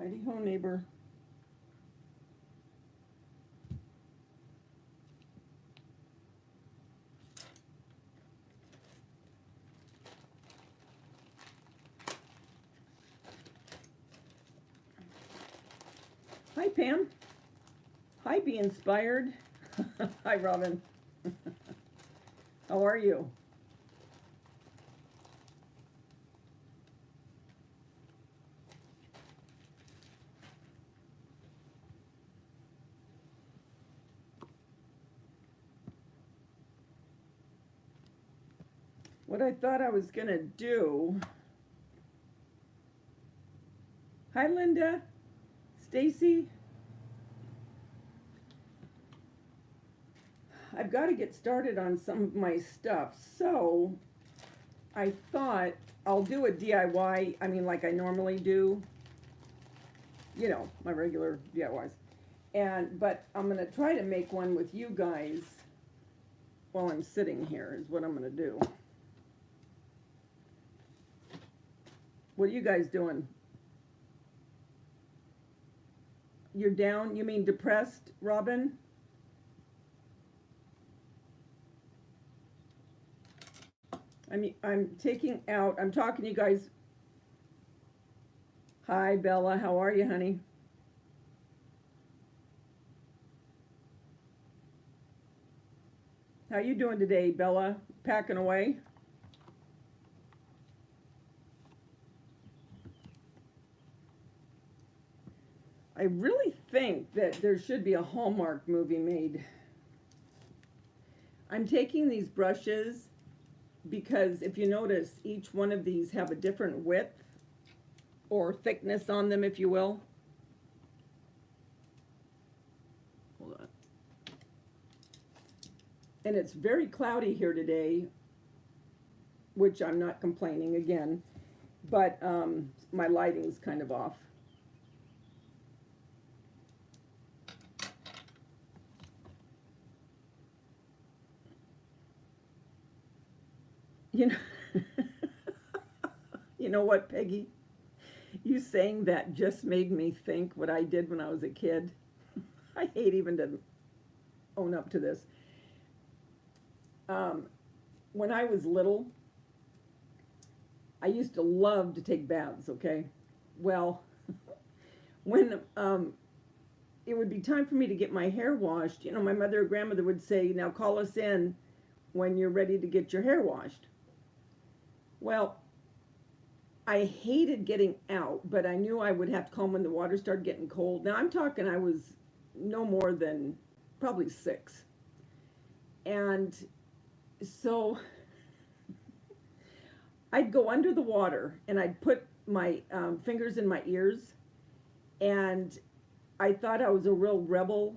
Righty ho, neighbor. Hi, Pam. Hi, Be Inspired. Hi, Robin. How are you? What I thought I was going to do. Hi, Linda. Stacy. I've got to get started on some of my stuff. So I thought I'll do a DIY, I mean, like I normally do. You know, my regular DIYs. But I'm going to try to make one with you guys while I'm sitting here is what I'm going to do. What are you guys doing? You're down? You mean depressed, Robin? I'm taking out, I'm talking to you guys. Hi, Bella. How are you, honey? How you doing today, Bella? Packing away? I really think that there should be a Hallmark movie made. I'm taking these brushes because if you notice, each one of these have a different width or thickness on them, if you will. Hold on. And it's very cloudy here today, which I'm not complaining again, but my lighting's kind of off. You know, you know what, Peggy? You saying that just made me think what I did when I was a kid. I hate even to own up to this. When I was little, I used to love to take baths, okay? Well, when it would be time for me to get my hair washed, you know, my mother or grandmother would say, now call us in when you're ready to get your hair washed. Well, I hated getting out, but I knew I would have to call when the water started getting cold. Now I'm talking I was no more than probably 6. And so I'd go under the water and I'd put my fingers in my ears, and I thought I was a real rebel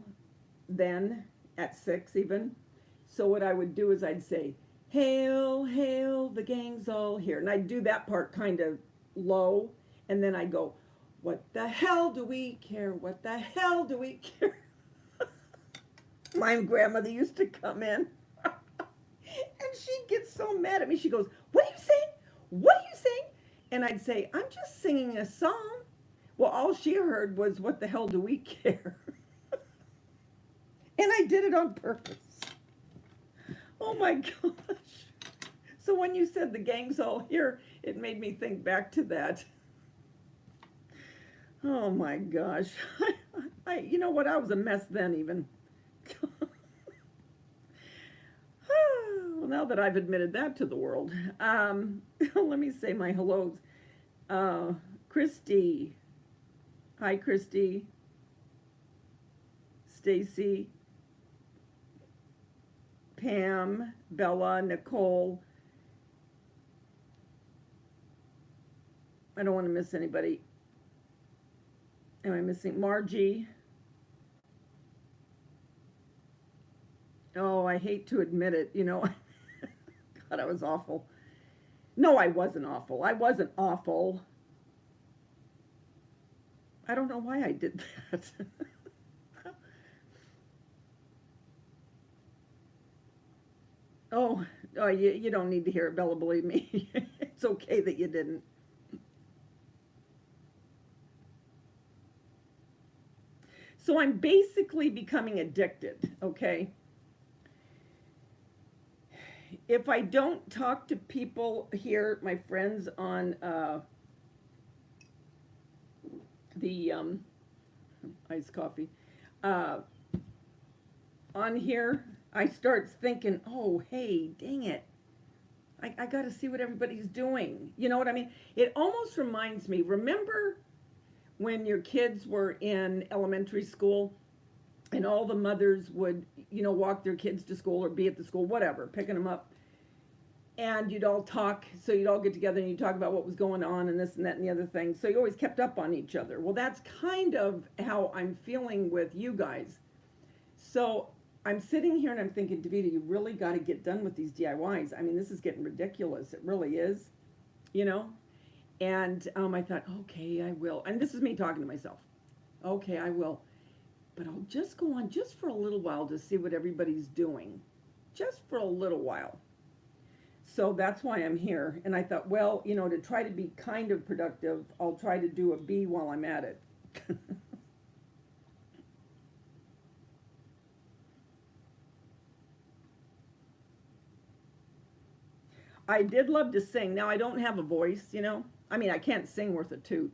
then, at 6 even. So what I would do is I'd say, hail, hail, the gang's all here. And I'd do that part kind of low, and then I'd go, what the hell do we care? What the hell do we care? My grandmother used to come in, and she'd get so mad at me. She goes, what are you saying? What are you saying? And I'd say, I'm just singing a song. Well, all she heard was, what the hell do we care? And I did it on purpose. Oh my gosh. So when you said the gang's all here, it made me think back to that. Oh my gosh. You know what? I was a mess then even. Well, now that I've admitted that to the world, let me say my hellos. Christy. Hi, Christy. Stacy. Pam, Bella, Nicole. I don't want to miss anybody. Am I missing Margie? Oh, I hate to admit it, you know. God, I was awful. No, I wasn't awful. I wasn't awful. I don't know why I did that. Oh, you don't need to hear it, Bella, believe me. It's okay that you didn't. So I'm basically becoming addicted, okay? If I don't talk to people here, my friends on the iced coffee, uh, on here, I start thinking, oh, hey, dang it. I got to see what everybody's doing. You know what I mean? It almost reminds me, remember when your kids were in elementary school and all the mothers would, walk their kids to school or be at the school, whatever, picking them up. And you'd all talk, so you'd all get together and you'd talk about what was going on and this and that and the other thing. So you always kept up on each other. Well, that's kind of how I'm feeling with you guys. So I'm sitting here and I'm thinking, Davida, you really got to get done with these DIYs. I mean, this is getting ridiculous. It really is, you know? And I thought, okay, I will. And this is me talking to myself. Okay, I will. But I'll just go on just for a little while to see what everybody's doing. Just for a little while. So that's why I'm here. And I thought, well, to try to be kind of productive, I'll try to do a B while I'm at it. I did love to sing. Now, I don't have a voice, I mean, I can't sing worth a toot,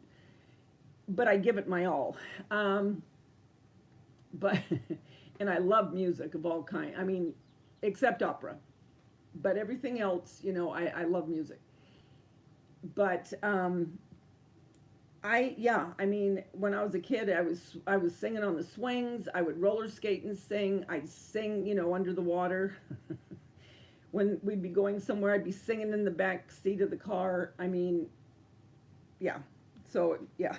but I give it my all. But, and I love music of all kinds. I mean, except opera. But everything else, I love music. But I mean, when I was a kid, I was singing on the swings. I would roller skate and sing. I'd sing, under the water. When we'd be going somewhere, I'd be singing in the back seat of the car. I mean, yeah. So, yeah.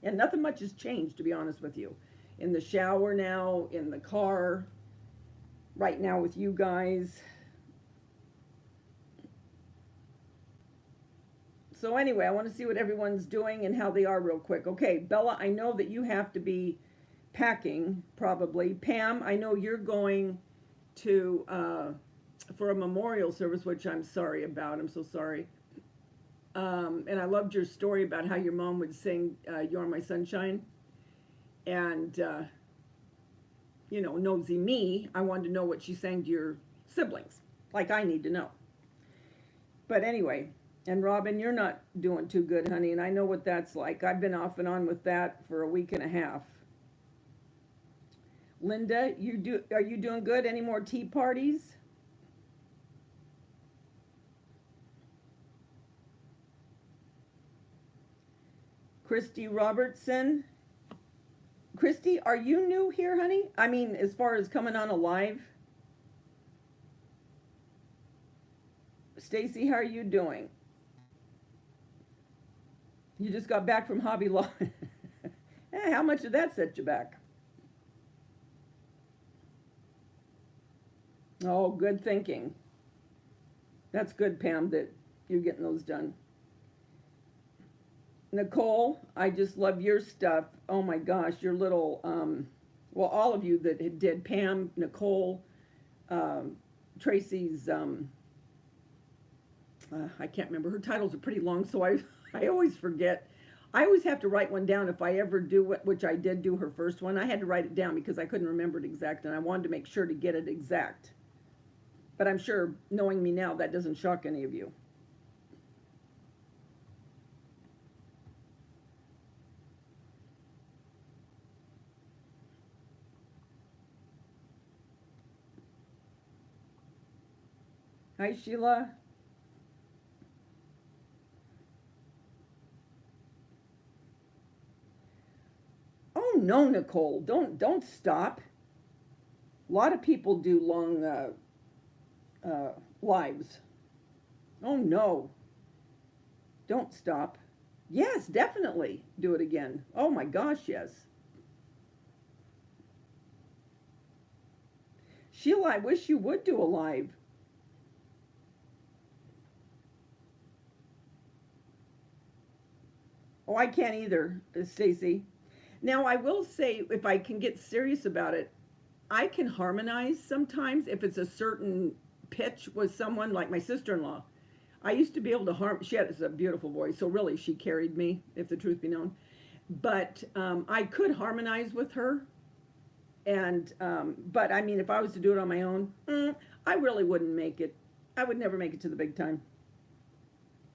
And nothing much has changed, to be honest with you. In the shower now, in the car, right now with you guys. So anyway, I want to see what everyone's doing and how they are real quick. Okay, Bella, I know that you have to be packing, probably. Pam, I know you're going to, for a memorial service, which I'm sorry about. I'm so sorry. And I loved your story about how your mom would sing You're My Sunshine. And, nosy me, I wanted to know what she sang to your siblings. Like I need to know. But anyway, and Robin, you're not doing too good, honey, and I know what that's like. I've been off and on with that for a week and a half. Linda, are you doing good? Any more tea parties? Christy Robertson. Christy, are you new here, honey? I mean, as far as coming on a live. Stacy, how are you doing? You just got back from Hobby Lobby. How much did that set you back? Oh, good thinking. That's good, Pam, that you're getting those done. Nicole, I just love your stuff. Oh my gosh, your little, well, all of you that did, Pam, Nicole, Tracy's, I can't remember. Her titles are pretty long, so I always forget. I always have to write one down if I ever do it, which I did do her first one. I had to write it down because I couldn't remember it exact, and I wanted to make sure to get it exact. But I'm sure, knowing me now, that doesn't shock any of you. Hi, Sheila. Oh no, Nicole, don't stop. A lot of people do long lives. Oh no, don't stop. Yes, definitely do it again. Oh my gosh, yes. Sheila, I wish you would do a live. Oh, I can't either, Stacy. Now, I will say, if I can get serious about it, I can harmonize sometimes if it's a certain pitch with someone, like my sister-in-law. I used to be able to she has a beautiful voice, so really she carried me, if the truth be known. but I could harmonize with her. And but I mean, if I was to do it on my own, I really wouldn't make it. I would never make it to the big time.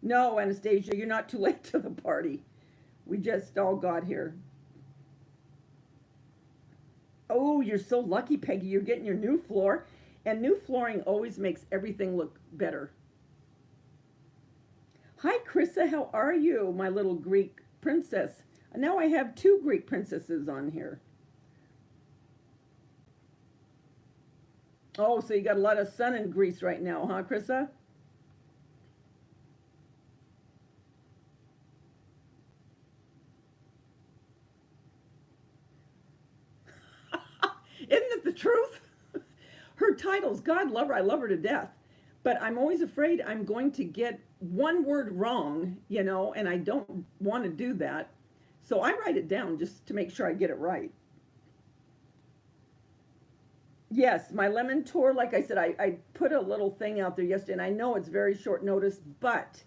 No, Anastasia, you're not too late to the party. We just all got here. Oh, you're so lucky, Peggy. You're getting your new floor. And new flooring always makes everything look better. Hi, Krissa. How are you, my little Greek princess? Now I have two Greek princesses on here. Oh, so you got a lot of sun in Greece right now, huh, Krissa? Isn't it the truth? Her titles, God love her, I love her to death. But I'm always afraid I'm going to get one word wrong, and I don't want to do that. So I write it down just to make sure I get it right. Yes, my lemon tour, like I said, I put a little thing out there yesterday, and I know it's very short notice, but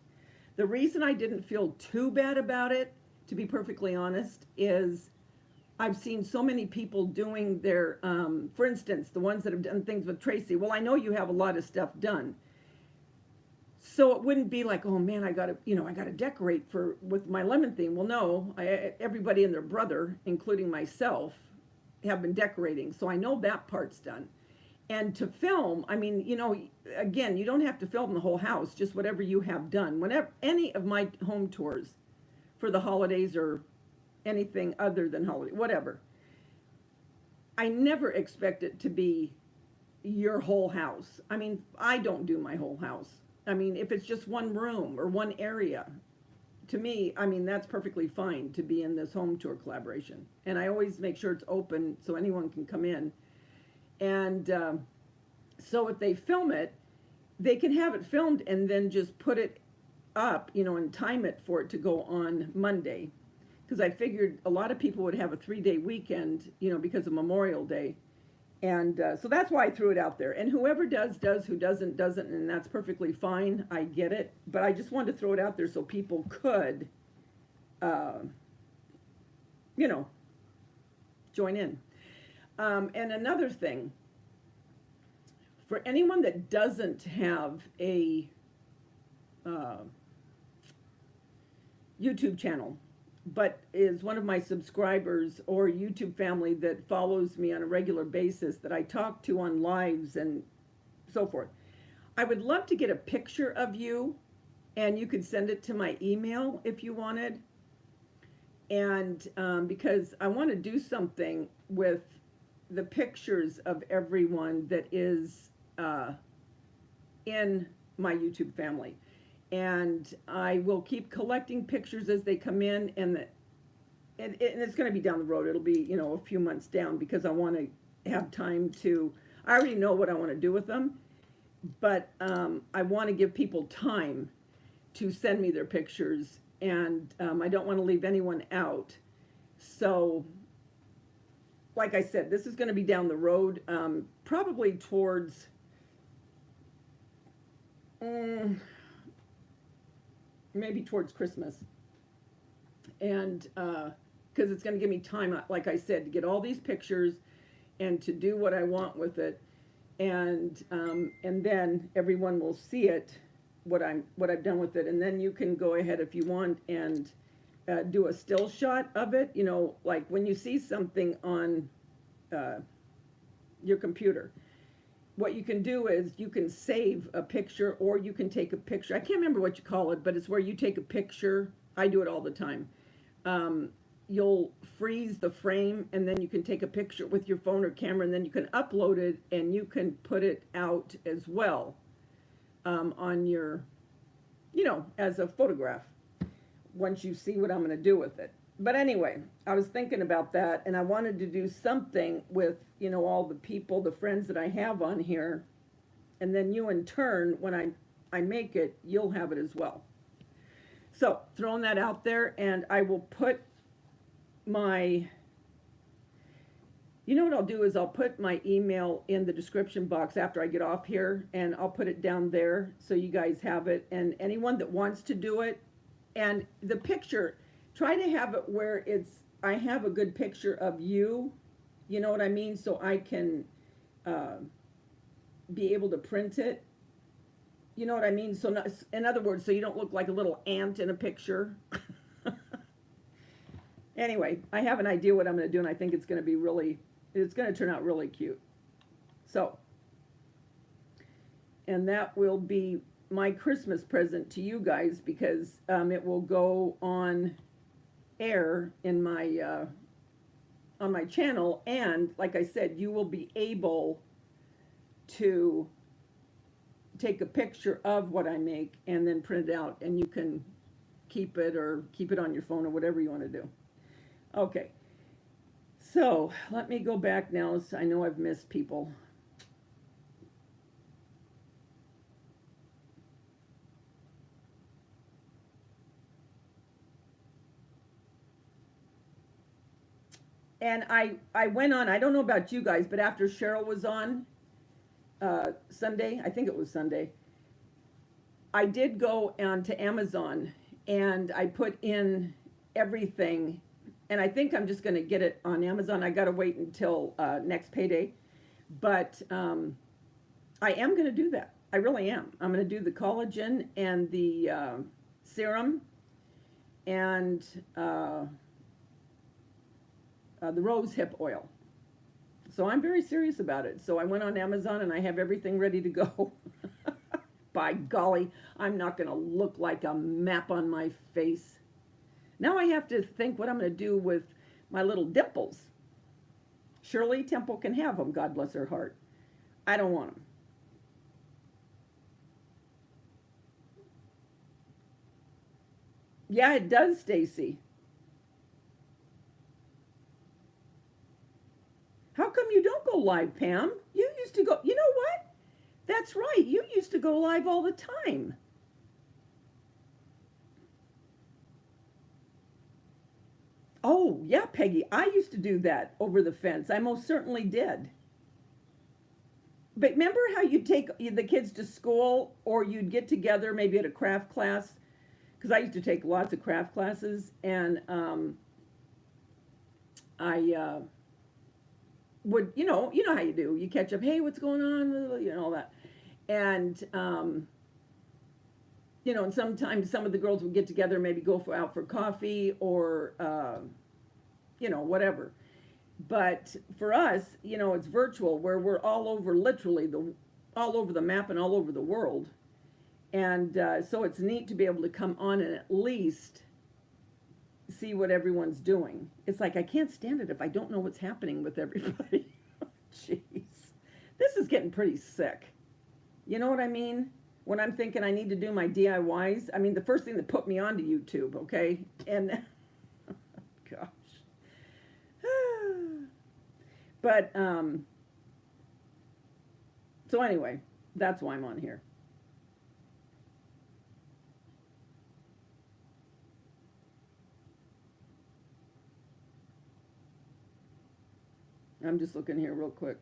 the reason I didn't feel too bad about it, to be perfectly honest, is I've seen so many people doing their, for instance, the ones that have done things with Tracy. Well, I know you have a lot of stuff done. So it wouldn't be like, oh man, I gotta decorate with my lemon theme. Well, no, everybody and their brother, including myself, have been decorating. So I know that part's done. And to film, I mean, again, you don't have to film the whole house, just whatever you have done. Whenever any of my home tours for the holidays or anything other than holiday, whatever, I never expect it to be your whole house. I mean, I don't do my whole house. I mean, if it's just one room or one area, to me, I mean, that's perfectly fine to be in this home tour collaboration. And I always make sure it's open so anyone can come in. And so if they film it, they can have it filmed and then just put it up, and time it for it to go on Monday. Because I figured a lot of people would have a 3-day weekend, because of Memorial Day. And so that's why I threw it out there. And whoever does, who doesn't, and that's perfectly fine. I get it. But I just wanted to throw it out there so people could, you know, join in. And another thing, for anyone that doesn't have a YouTube channel, but is one of my subscribers or YouTube family that follows me on a regular basis that I talk to on lives and so forth, I would love to get a picture of you, and you could send it to my email if you wanted. And because I want to do something with the pictures of everyone that is in my YouTube family. And I will keep collecting pictures as they come in, and it's going to be down the road. It'll be, a few months down, because I want to have time to, I already know what I want to do with them, but I want to give people time to send me their pictures, and I don't want to leave anyone out. So, like I said, this is going to be down the road, probably towards, maybe towards Christmas. And because it's going to give me time, like I said, to get all these pictures and to do what I want with it. And then everyone will see it, what I've done with it. And then you can go ahead if you want and do a still shot of it. Like when you see something on your computer, what you can do is you can save a picture, or you can take a picture. I can't remember what you call it, but it's where you take a picture. I do it all the time. You'll freeze the frame, and then you can take a picture with your phone or camera, and then you can upload it, and you can put it out as well on your, as a photograph, once you see what I'm going to do with it. But anyway, I was thinking about that, and I wanted to do something with, all the people, the friends that I have on here, and then you in turn, when I make it, you'll have it as well. So, throwing that out there, and I will put my, what I'll do is I'll put my email in the description box after I get off here, and I'll put it down there so you guys have it, and anyone that wants to do it, and the picture, try to have it where I have a good picture of you, you know what I mean? So I can uh, be able to print it. You know what I mean? So, not, in other words, so you don't look like a little ant in a picture. Anyway, I have an idea what I'm going to do, and I think it's going to be it's going to turn out really cute. So, and that will be my Christmas present to you guys because it will go on air in my on my channel, and like I said, you will be able to take a picture of what I make and then print it out, and you can keep it on your phone or whatever you want to do. Okay, so let me go back now. So I know I've missed people. And I went on, I don't know about you guys, but after Cheryl was on Sunday, I think it was Sunday, I did go on to Amazon and I put in everything, and I think I'm just going to get it on Amazon. I got to wait until next payday, but I am going to do that. I really am. I'm going to do the collagen and the serum and the rose hip oil. So I'm very serious about it. So I went on Amazon and I have everything ready to go. By golly, I'm not going to look like a map on my face. Now I have to think what I'm going to do with my little dimples. Shirley Temple can have them, God bless her heart. I don't want them. Yeah, it does, Stacy. How come you don't go live, Pam? You used to go, you know what? That's right, you used to go live all the time. Oh, yeah, Peggy, I used to do that over the fence. I most certainly did. But remember how you'd take the kids to school or you'd get together maybe at a craft class? Because I used to take lots of craft classes, and I would, you know how you do. You catch up, hey, what's going on? You know, all that. And, and sometimes some of the girls would get together, maybe go out for coffee or, whatever. But for us, it's virtual where we're all over, literally, all over the map and all over the world. And so it's neat to be able to come on and at least see what everyone's doing. It's like I can't stand it if I don't know what's happening with everybody. Jeez. This is getting pretty sick. You know what I mean? When I'm thinking I need to do my DIYs, I mean, the first thing that put me onto YouTube, okay? And, gosh. But, so anyway, that's why I'm on here. I'm just looking here real quick.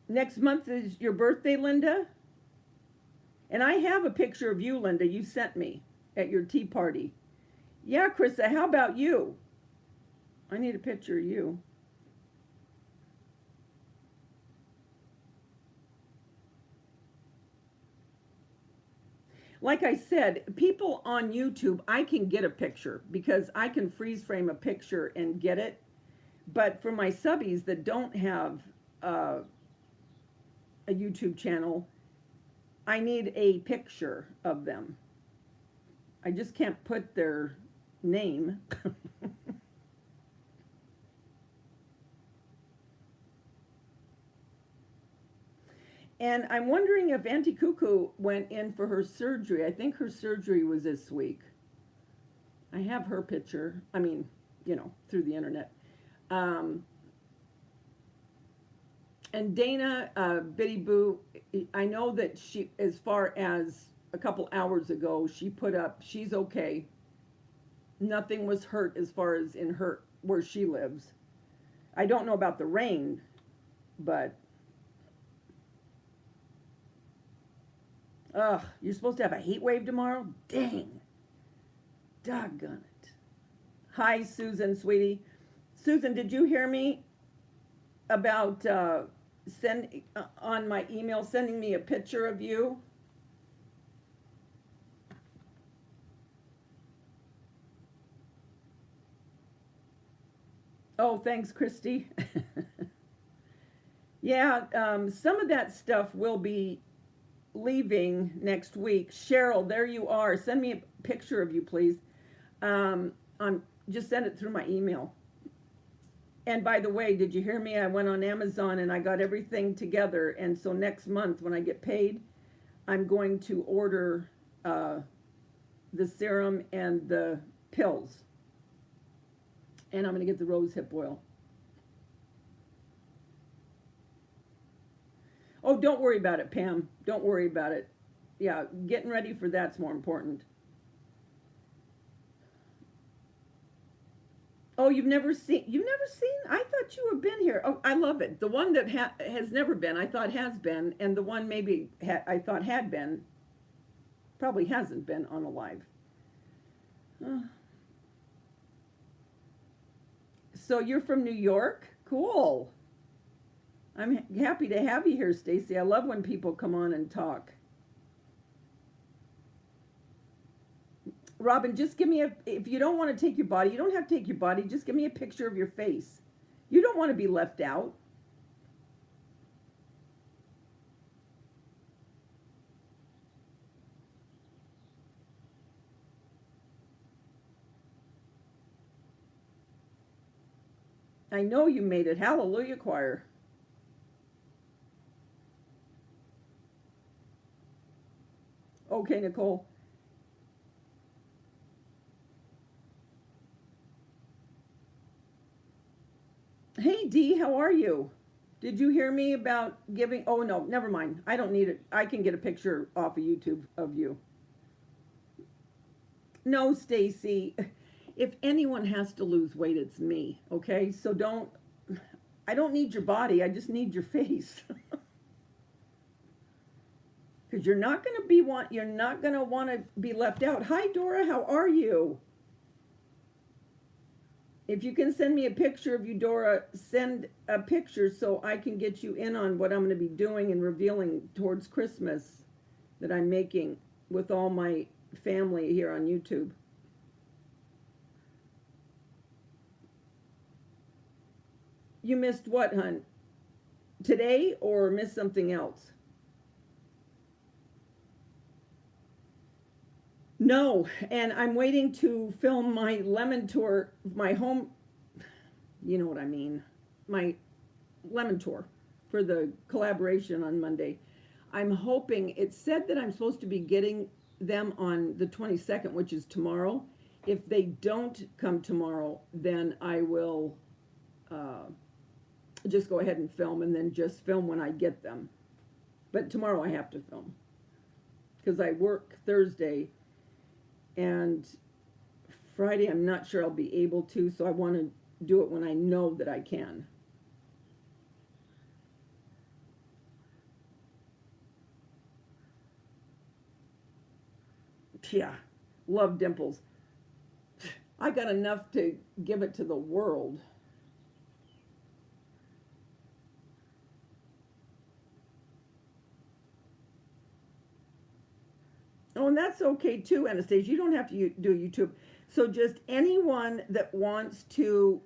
Next month is your birthday, Linda? And I have a picture of you, Linda, you sent me at your tea party. Yeah, Krista, how about you? I need a picture of you. Like I said, people on YouTube, I can get a picture because I can freeze frame a picture and get it. But for my subbies that don't have a YouTube channel, I need a picture of them. I just can't put their name. And I'm wondering if Auntie Cuckoo went in for her surgery. I think her surgery was this week. I have her picture. I mean, through the internet. And Dana, Biddy Boo, I know that she, as far as a couple hours ago, she put up, she's okay. Nothing was hurt as far as in her, where she lives. I don't know about the rain, but Ugh, you're supposed to have a heat wave tomorrow? Dang. Doggone it. Hi, Susan, sweetie. Susan, did you hear me about on my email sending me a picture of you? Oh, thanks, Christy. Yeah, some of that stuff will be leaving next week. Cheryl, there you are. Send me a picture of you, please. Just send it through my email. And by the way, did you hear me? I went on Amazon and I got everything together. And so next month when I get paid, I'm going to order the serum and the pills. And I'm going to get the rose hip oil. Oh, don't worry about it, Pam. Don't worry about it. Yeah, getting ready for that's more important. Oh, you've never seen? I thought you have been here. Oh, I love it. The one that has never been, I thought has been, and the one maybe I thought had been, probably hasn't been on a live. So you're from New York? Cool. I'm happy to have you here, Stacy. I love when people come on and talk. Robin, just give me if you don't want to take your body, you don't have to take your body, just give me a picture of your face. You don't want to be left out. I know you made it. Hallelujah, choir. Okay, Nicole. Hey, Dee, how are you? Did you hear me about giving? Oh, no, never mind. I don't need it. I can get a picture off of YouTube of you. No, Stacy. If anyone has to lose weight, it's me. Okay, so I don't need your body. I just need your face. Because you're not going to want to be left out. Hi, Dora. How are you? If you can send me a picture of you, Dora, send a picture so I can get you in on what I'm going to be doing and revealing towards Christmas that I'm making with all my family here on YouTube. You missed what, hun? Today or missed something else? No, and I'm waiting to film my lemon tour, my home, you know what I mean, my lemon tour for the collaboration on Monday. I'm hoping, it said that I'm supposed to be getting them on the 22nd, which is tomorrow. If they don't come tomorrow, then I will just go ahead and film and then just film when I get them. But tomorrow I have to film because I work Thursday. And Friday, I'm not sure I'll be able to, so I want to do it when I know that I can. Yeah, love dimples. I got enough to give it to the world. Oh, and that's okay too, Anastasia. You don't have to do YouTube. So just anyone that wants to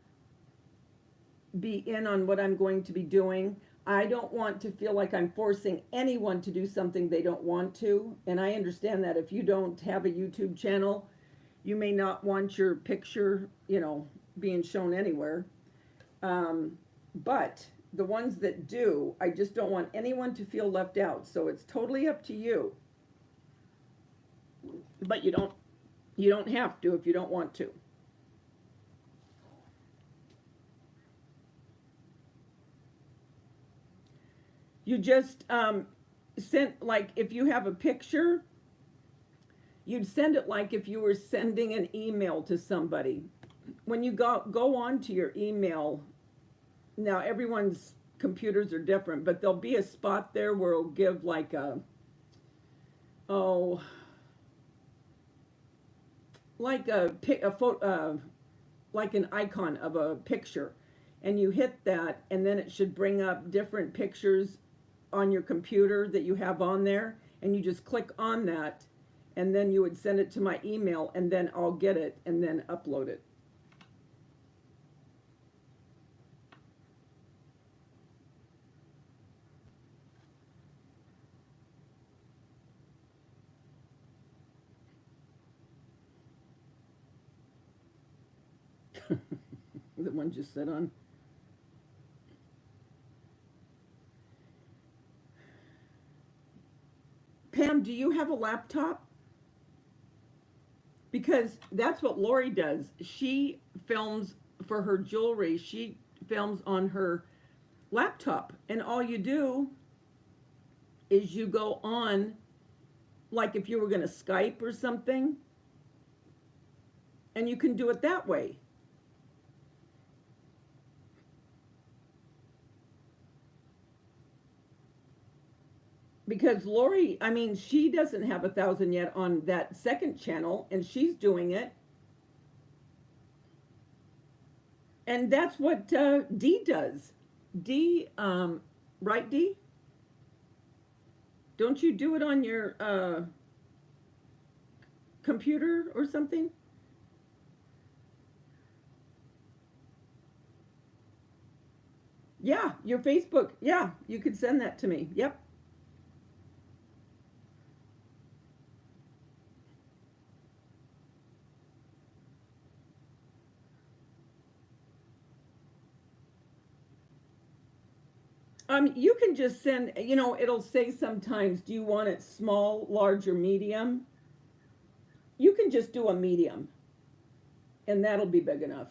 be in on what I'm going to be doing, I don't want to feel like I'm forcing anyone to do something they don't want to. And I understand that if you don't have a YouTube channel, you may not want your picture, being shown anywhere. But the ones that do, I just don't want anyone to feel left out. So it's totally up to you. But you don't have to if you don't want to. You just send, like, if you have a picture, you'd send it like if you were sending an email to somebody. When you go on to your email, now everyone's computers are different, but there'll be a spot there where it'll give like a oh, like a photo, like an icon of a picture, and you hit that, and then it should bring up different pictures on your computer that you have on there, and you just click on that, and then you would send it to my email, and then I'll get it and then upload it. The one just sit on. Pam, do you have a laptop? Because that's what Lori does. She films for her jewelry. She films on her laptop. And all you do is you go on, like if you were going to Skype or something, and you can do it that way. Because Lori, I mean, she doesn't have 1,000 yet on that second channel, and she's doing it. And that's what Dee does. Dee, right, Dee? Don't you do it on your computer or something? Yeah, your Facebook. Yeah, you could send that to me. Yep. You can just send, it'll say sometimes, do you want it small, large, or medium? You can just do a medium, and that'll be big enough.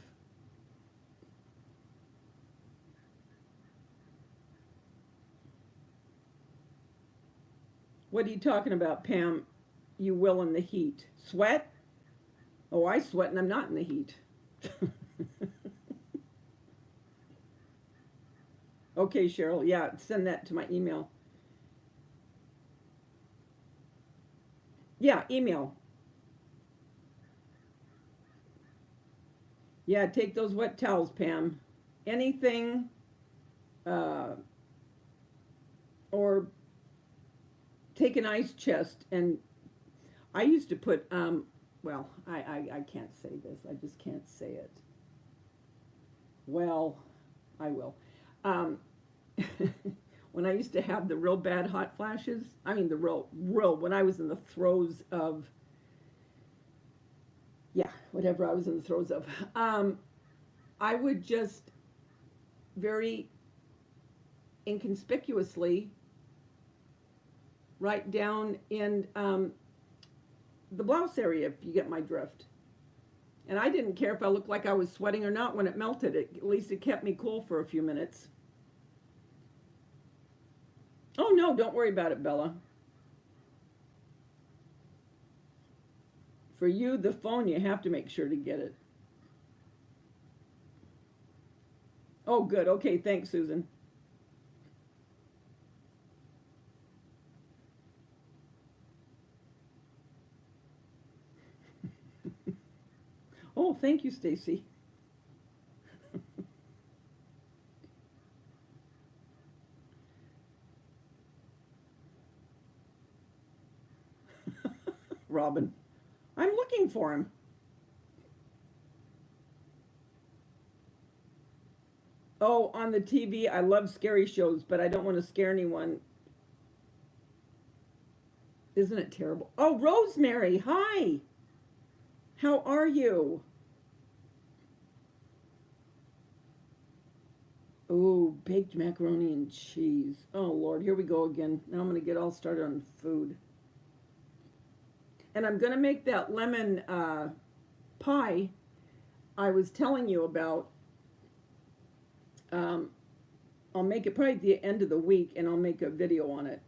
What are you talking about, Pam? You will in the heat. Sweat? Oh, I sweat and I'm not in the heat. Okay, Cheryl. Yeah, send that to my email. Yeah, email. Yeah, take those wet towels, Pam. Anything, uh, or take an ice chest. And I used to put, well, I can't say this. I just can't say it. Well, I will. Um, when I used to have the real bad hot flashes, I mean the real, when I was in the throes of, yeah, whatever I was in the throes of, I would just very inconspicuously write down in the blouse area, if you get my drift. And I didn't care if I looked like I was sweating or not when it melted. At least it kept me cool for a few minutes. Oh, no, don't worry about it, Bella. For you, the phone, you have to make sure to get it. Oh, good. Okay, thanks, Susan. Oh, thank you, Stacy. Robin. I'm looking for him. Oh, on the TV, I love scary shows, but I don't want to scare anyone. Isn't it terrible? Oh, Rosemary, hi. How are you? Oh, baked macaroni and cheese. Oh, Lord, here we go again. Now I'm going to get all started on food. And I'm going to make that lemon pie I was telling you about. Um, I'll make it probably at the end of the week, and I'll make a video on it.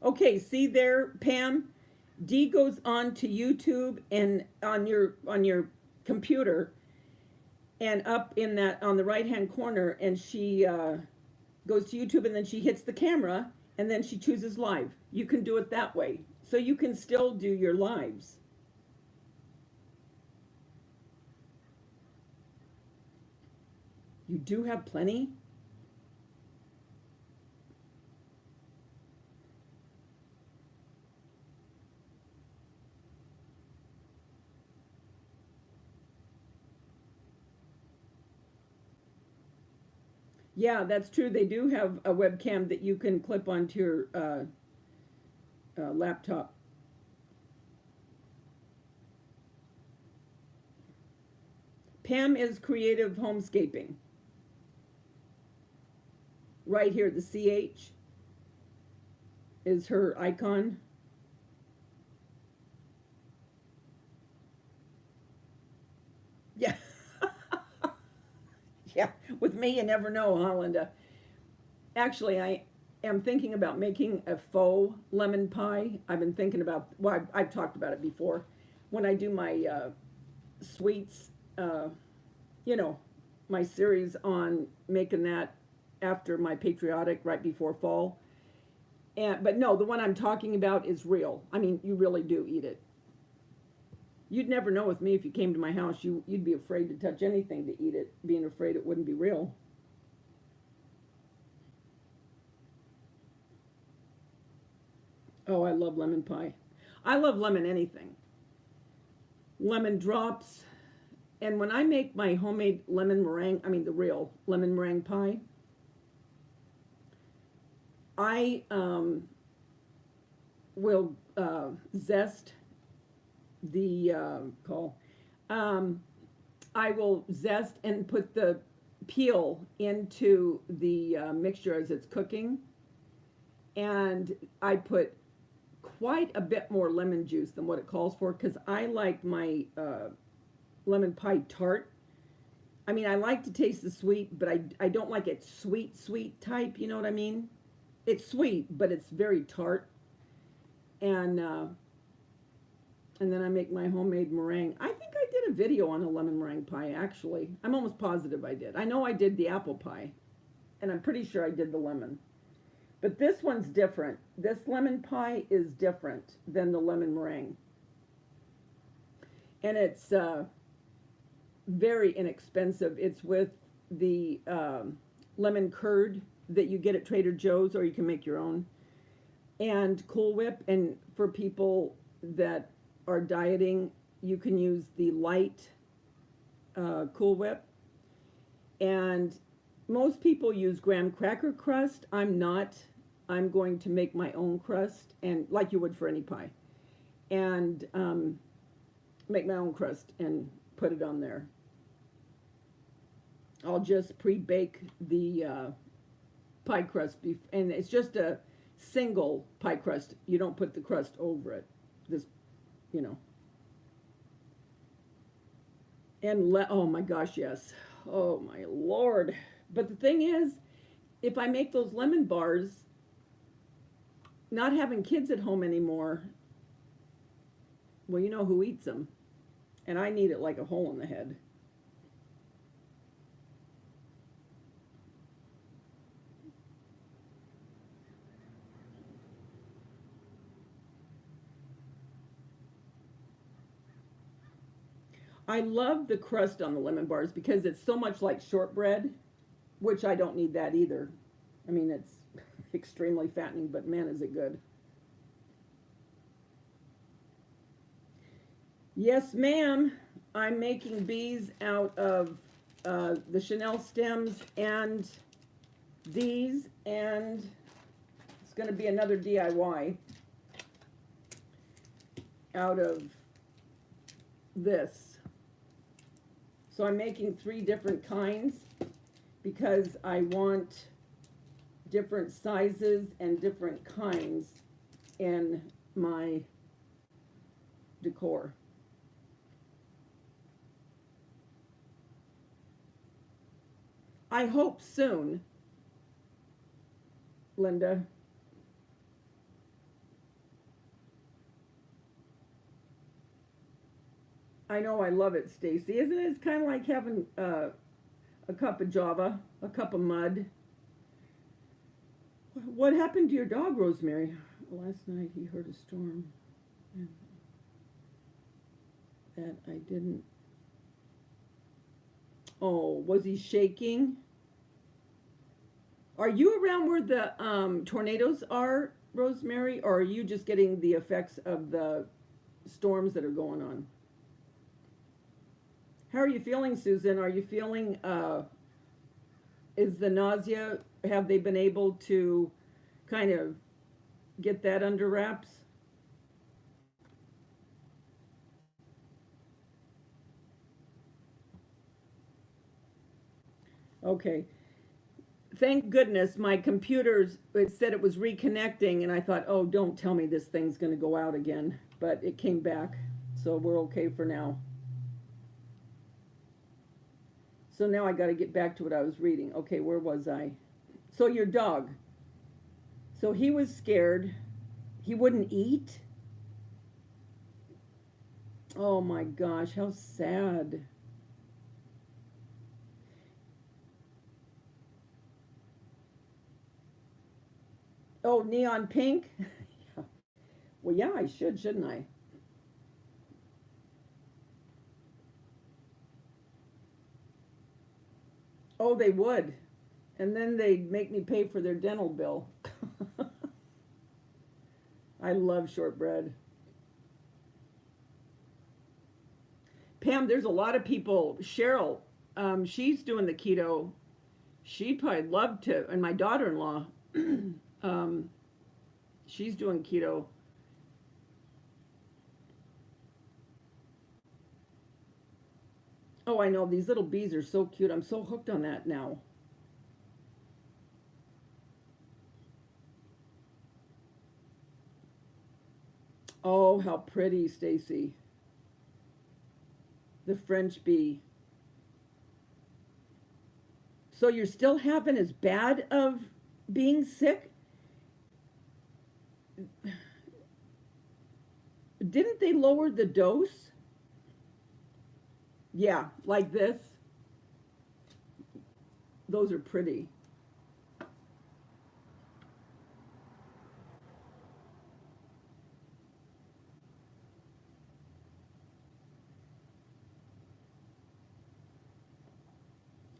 Okay, see there, Pam? Dee goes on to YouTube and on your computer, and up in that on the right hand corner, and she goes to YouTube, and then she hits the camera, and then she chooses live. You can do it that way, so you can still do your lives. You do have plenty? Yeah, that's true. They do have a webcam that you can clip onto your laptop. Pam is Creative Homescaping. Right here, the CH is her icon. Yeah. Yeah, with me, you never know, huh, Linda? Actually, I am thinking about making a faux lemon pie. I've been thinking about, well, I've talked about it before. When I do my sweets, you know, my series on making that after my patriotic right before fall. But no, the one I'm talking about is real. I mean, you really do eat it. You'd never know with me if you came to my house. You'd be afraid to touch anything to eat it, being afraid it wouldn't be real. Oh, I love lemon pie. I love lemon anything. Lemon drops. And when I make my homemade lemon meringue, I mean the real lemon meringue pie, I will zest the call. Um, I will zest and put the peel into the mixture as it's cooking, and I put quite a bit more lemon juice than what it calls for because I like my lemon pie tart. I mean, I like to taste the sweet, but I don't like it sweet type. You know what I mean? It's sweet, but it's very tart. And then I make my homemade meringue. I think I did a video on a lemon meringue pie, actually. I'm almost positive I did. I know I did the apple pie, and I'm pretty sure I did the lemon. But this one's different. This lemon pie is different than the lemon meringue. And it's very inexpensive. It's with the lemon curd that you get at Trader Joe's, or you can make your own, and Cool Whip. And for people that are dieting, you can use the light Cool Whip. And most people use graham cracker crust. I'm not. I'm going to make my own crust, and like you would for any pie, and make my own crust and put it on there. I'll just pre-bake the pie crust, and it's just a single pie crust. You don't put the crust over it. This, you know. And oh my gosh, yes. Oh my Lord. But the thing is, if I make those lemon bars, not having kids at home anymore, well, you know who eats them. And I need it like a hole in the head. I love the crust on the lemon bars because it's so much like shortbread, which I don't need that either. I mean, it's extremely fattening, but man, is it good. Yes, ma'am. I'm making bees out of the Chanel stems and these, and it's going to be another DIY out of this. So I'm making 3 different kinds because I want different sizes and different kinds in my decor. I hope soon, Linda. I know, I love it, Stacy. Isn't it? It's kind of like having a cup of Java, a cup of mud. What happened to your dog, Rosemary? Last night he heard a storm, and that I didn't. Oh, was he shaking? Are you around where the tornadoes are, Rosemary, or are you just getting the effects of the storms that are going on? How are you feeling, Susan? Are you feeling, is the nausea, have they been able to kind of get that under wraps? Okay. Thank goodness my computers, it said it was reconnecting, and I thought, oh, don't tell me this thing's going to go out again. But it came back, so we're okay for now. So now I got to get back to what I was reading. Okay, where was I? So your dog. So he was scared. He wouldn't eat. Oh my gosh, how sad. Oh, neon pink? Yeah. Well, yeah, I should, shouldn't I? Oh, they would. And then they'd make me pay for their dental bill. I love shortbread. Pam, there's a lot of people. Cheryl, she's doing the keto. She'd probably love to, and my daughter-in-law, um, she's doing keto. Oh, I know, these little bees are so cute. I'm so hooked on that now. Oh, how pretty, Stacy. The French bee. So you're still having as bad of being sick? Didn't they lower the dose? Yeah, like this. Those are pretty.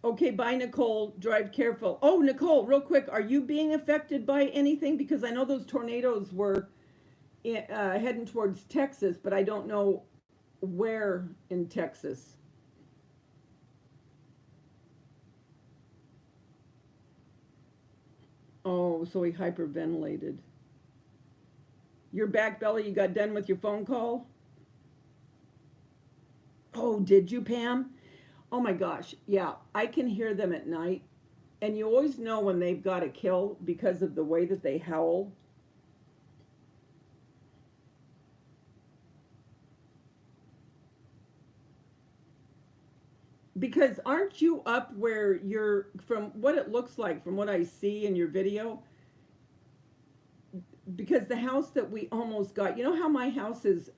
Okay, bye, Nicole. Drive careful. Oh, Nicole, real quick, are you being affected by anything? Because I know those tornadoes were heading towards Texas, but I don't know where in Texas. Oh, so he hyperventilated. Your back belly, you got done with your phone call? Oh, did you, Pam? Oh my gosh, yeah, I can hear them at night. And you always know when they've got a kill because of the way that they howl. Because aren't you up where you're, from what it looks like, from what I see in your video? Because the house that we almost got, you know how my house is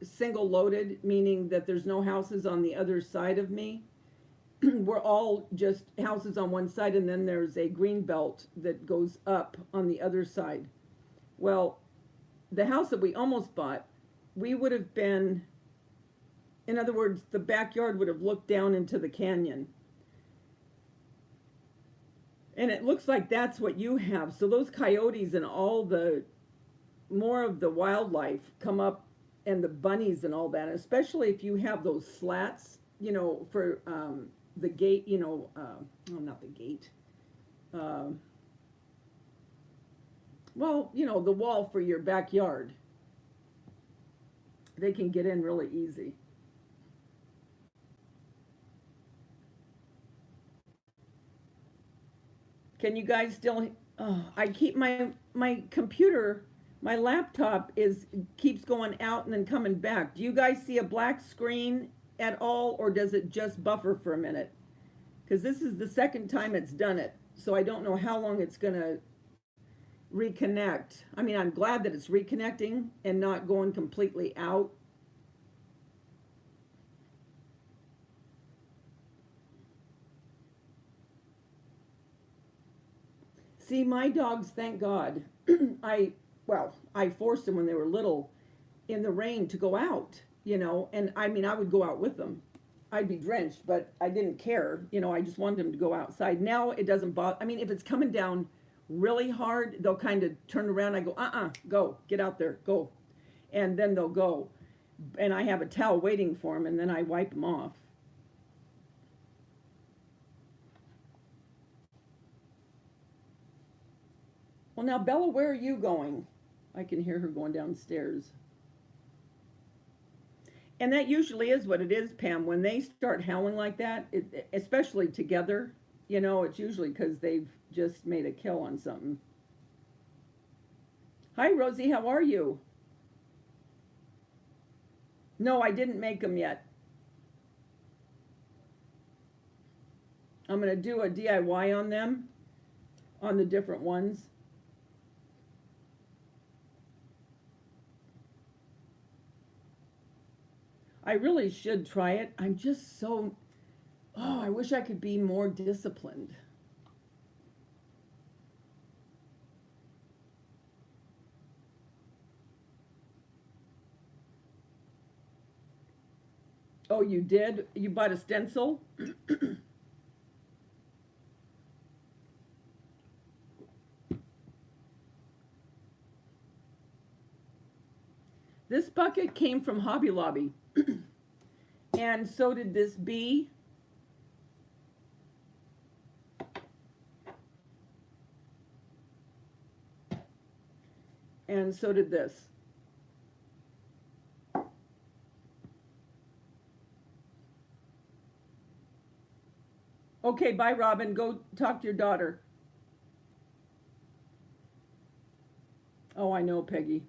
single loaded, meaning that there's no houses on the other side of me? We're all just houses on one side, and then there's a green belt that goes up on the other side. Well, the house that we almost bought, we would have been, in other words, the backyard would have looked down into the canyon. And it looks like that's what you have. So those coyotes and all the more of the wildlife come up, and the bunnies and all that, especially if you have those slats, for the gate, oh, not the gate. Um, well, the wall for your backyard. They can get in really easy. Can you guys still? Oh, I keep my computer, my laptop is keeps going out and then coming back. Do you guys see a black screen at all, or does it just buffer for a minute? Because this is the second time it's done it, so I don't know how long it's gonna reconnect. I mean, I'm glad that it's reconnecting and not going completely out. See, my dogs, thank God, I, well, I forced them when they were little in the rain to go out, and I mean, I would go out with them. I'd be drenched, but I didn't care. I just wanted them to go outside. Now it doesn't bother. I mean, if it's coming down really hard, they'll kind of turn around. I go, go, get out there, go. And then they'll go. And I have a towel waiting for them, and then I wipe them off. Well, now, Bella, where are you going? I can hear her going downstairs. And that usually is what it is, Pam. When they start howling like that, especially together, it's usually because they've just made a kill on something. Hi, Rosie, how are you? No, I didn't make them yet. I'm going to do a DIY on them, on the different ones. I really should try it. I'm just so, I wish I could be more disciplined. Oh, you did? You bought a stencil? This bucket came from Hobby Lobby. And so did this bee. And so did this. Okay, bye, Robin. Go talk to your daughter. Oh, I know, Peggy.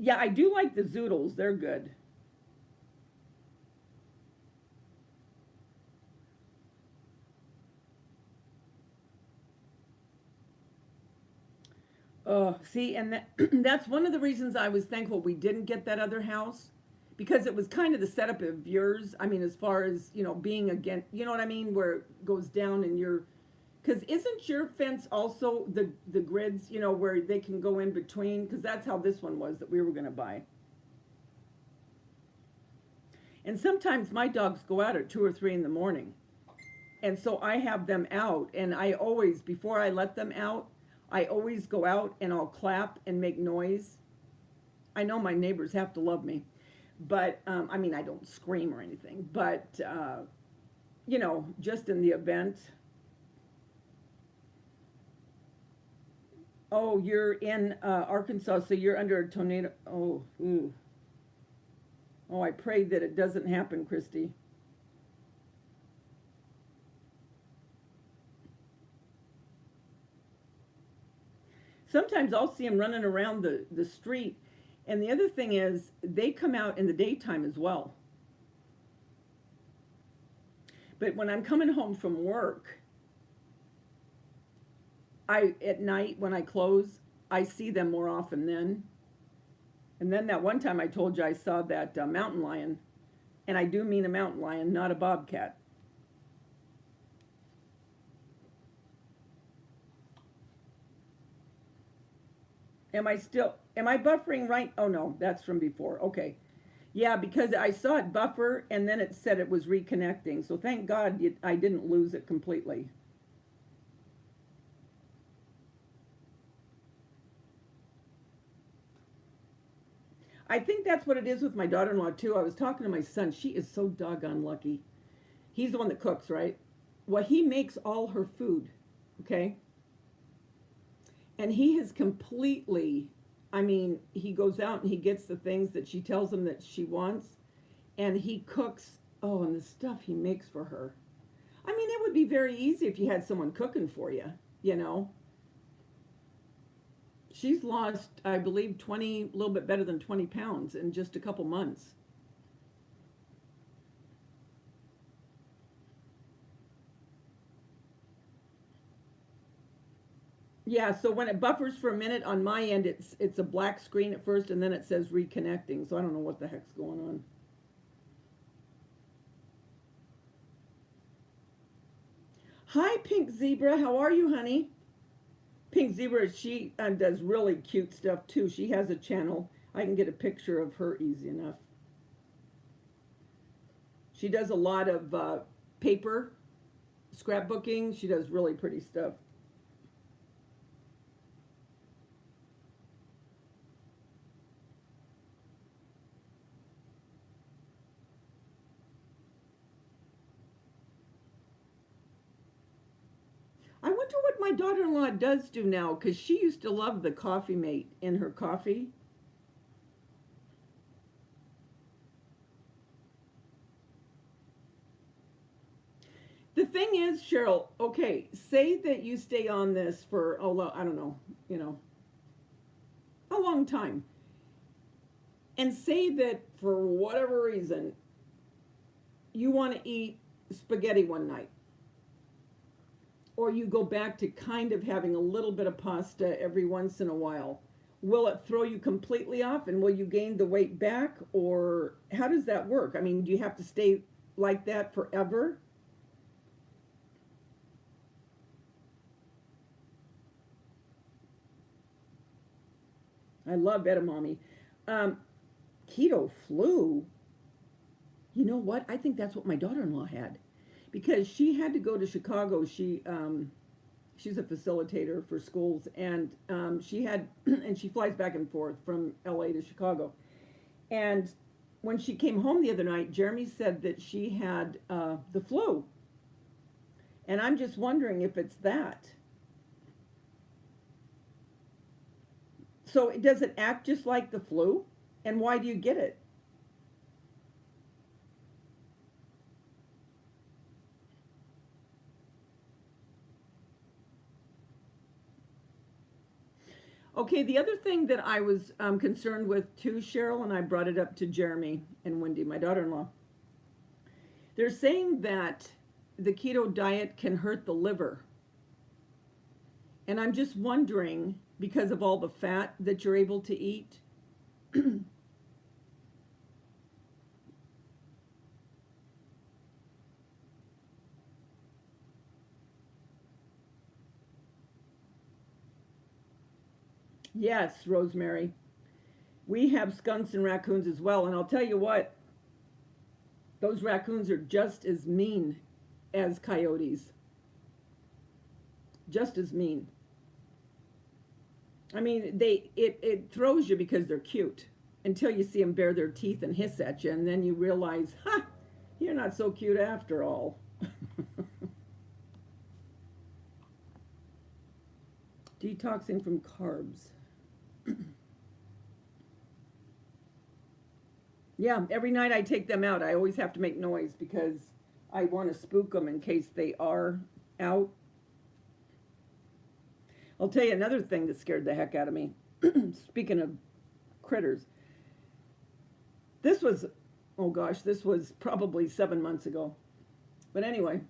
Yeah, I do like the zoodles. They're good. See, and that's one of the reasons I was thankful we didn't get that other house, because it was kind of the setup of yours. I mean, as far as, being again, you know what I mean, where it goes down and you're, because isn't your fence also the grids, where they can go in between? Because that's how this one was that we were going to buy. And sometimes my dogs go out at 2 or 3 in the morning. And so I have them out, and I always, before I let them out, I always go out and I'll clap and make noise. I know my neighbors have to love me, but I mean, I don't scream or anything, but just in the event. Oh, you're in Arkansas, so you're under a tornado. Oh, ooh. Oh, I pray that it doesn't happen, Christy. Sometimes I'll see them running around the street. And the other thing is, they come out in the daytime as well. But when I'm coming home from work, at night when I close, I see them more often then. And then that one time I told you I saw that mountain lion. And I do mean a mountain lion, not a bobcat. Am I buffering right? Oh no, that's from before. Okay. Yeah, because I saw it buffer and then it said it was reconnecting. So thank God I didn't lose it completely. I think that's what it is with my daughter-in-law too. I was talking to my son. She is so doggone lucky. He's the one that cooks, right? Well, he makes all her food, okay? And he has completely, I mean, he goes out and he gets the things that she tells him that she wants, and he cooks, oh, and the stuff he makes for her. I mean, it would be very easy if you had someone cooking for you, you know? She's lost, I believe, a little bit better than 20 pounds in just a couple months. Yeah, so when it buffers for a minute on my end, it's a black screen at first, and then it says reconnecting. So I don't know what the heck's going on. Hi, Pink Zebra. How are you, honey? Pink Zebra, she does really cute stuff too. She has a channel. I can get a picture of her easy enough. She does a lot of paper scrapbooking. She does really pretty stuff. I wonder what my daughter-in-law does do now, because she used to love the coffee mate in her coffee. The thing is, Cheryl, okay, say that you stay on this for, oh, I don't know, you know, a long time. And say that for whatever reason, you want to eat spaghetti one night, or you go back to kind of having a little bit of pasta every once in a while. Will it throw you completely off, and will you gain the weight back, or how does that work? I mean, do you have to stay like that forever? I love edamame. Um, Keto flu. You know what? I think that's what my daughter-in-law had, because she had to go to Chicago. She's a facilitator for schools, and she had and she flies back and forth from LA to Chicago. And when she came home the other night, Jeremy said that she had the flu, and I'm just wondering if it's that. So does it act just like the flu? And why do you get it? Okay, the other thing that I was concerned with too, Cheryl, and I brought it up to Jeremy and Wendy, my daughter in law. They're saying that the keto diet can hurt the liver. And I'm just wondering, because of all the fat that you're able to eat. Yes, Rosemary. We have skunks and raccoons as well. And I'll tell you what, those raccoons are just as mean as coyotes. Just as mean. I mean, it throws you because they're cute until you see them bare their teeth and hiss at you, and then you realize, ha, you're not so cute after all. Detoxing from carbs. Yeah, every night I take them out. I always have to make noise because I want to spook them in case they are out. I'll tell you another thing that scared the heck out of me. Speaking of critters, this was, oh gosh, this was probably 7 months ago. But anyway,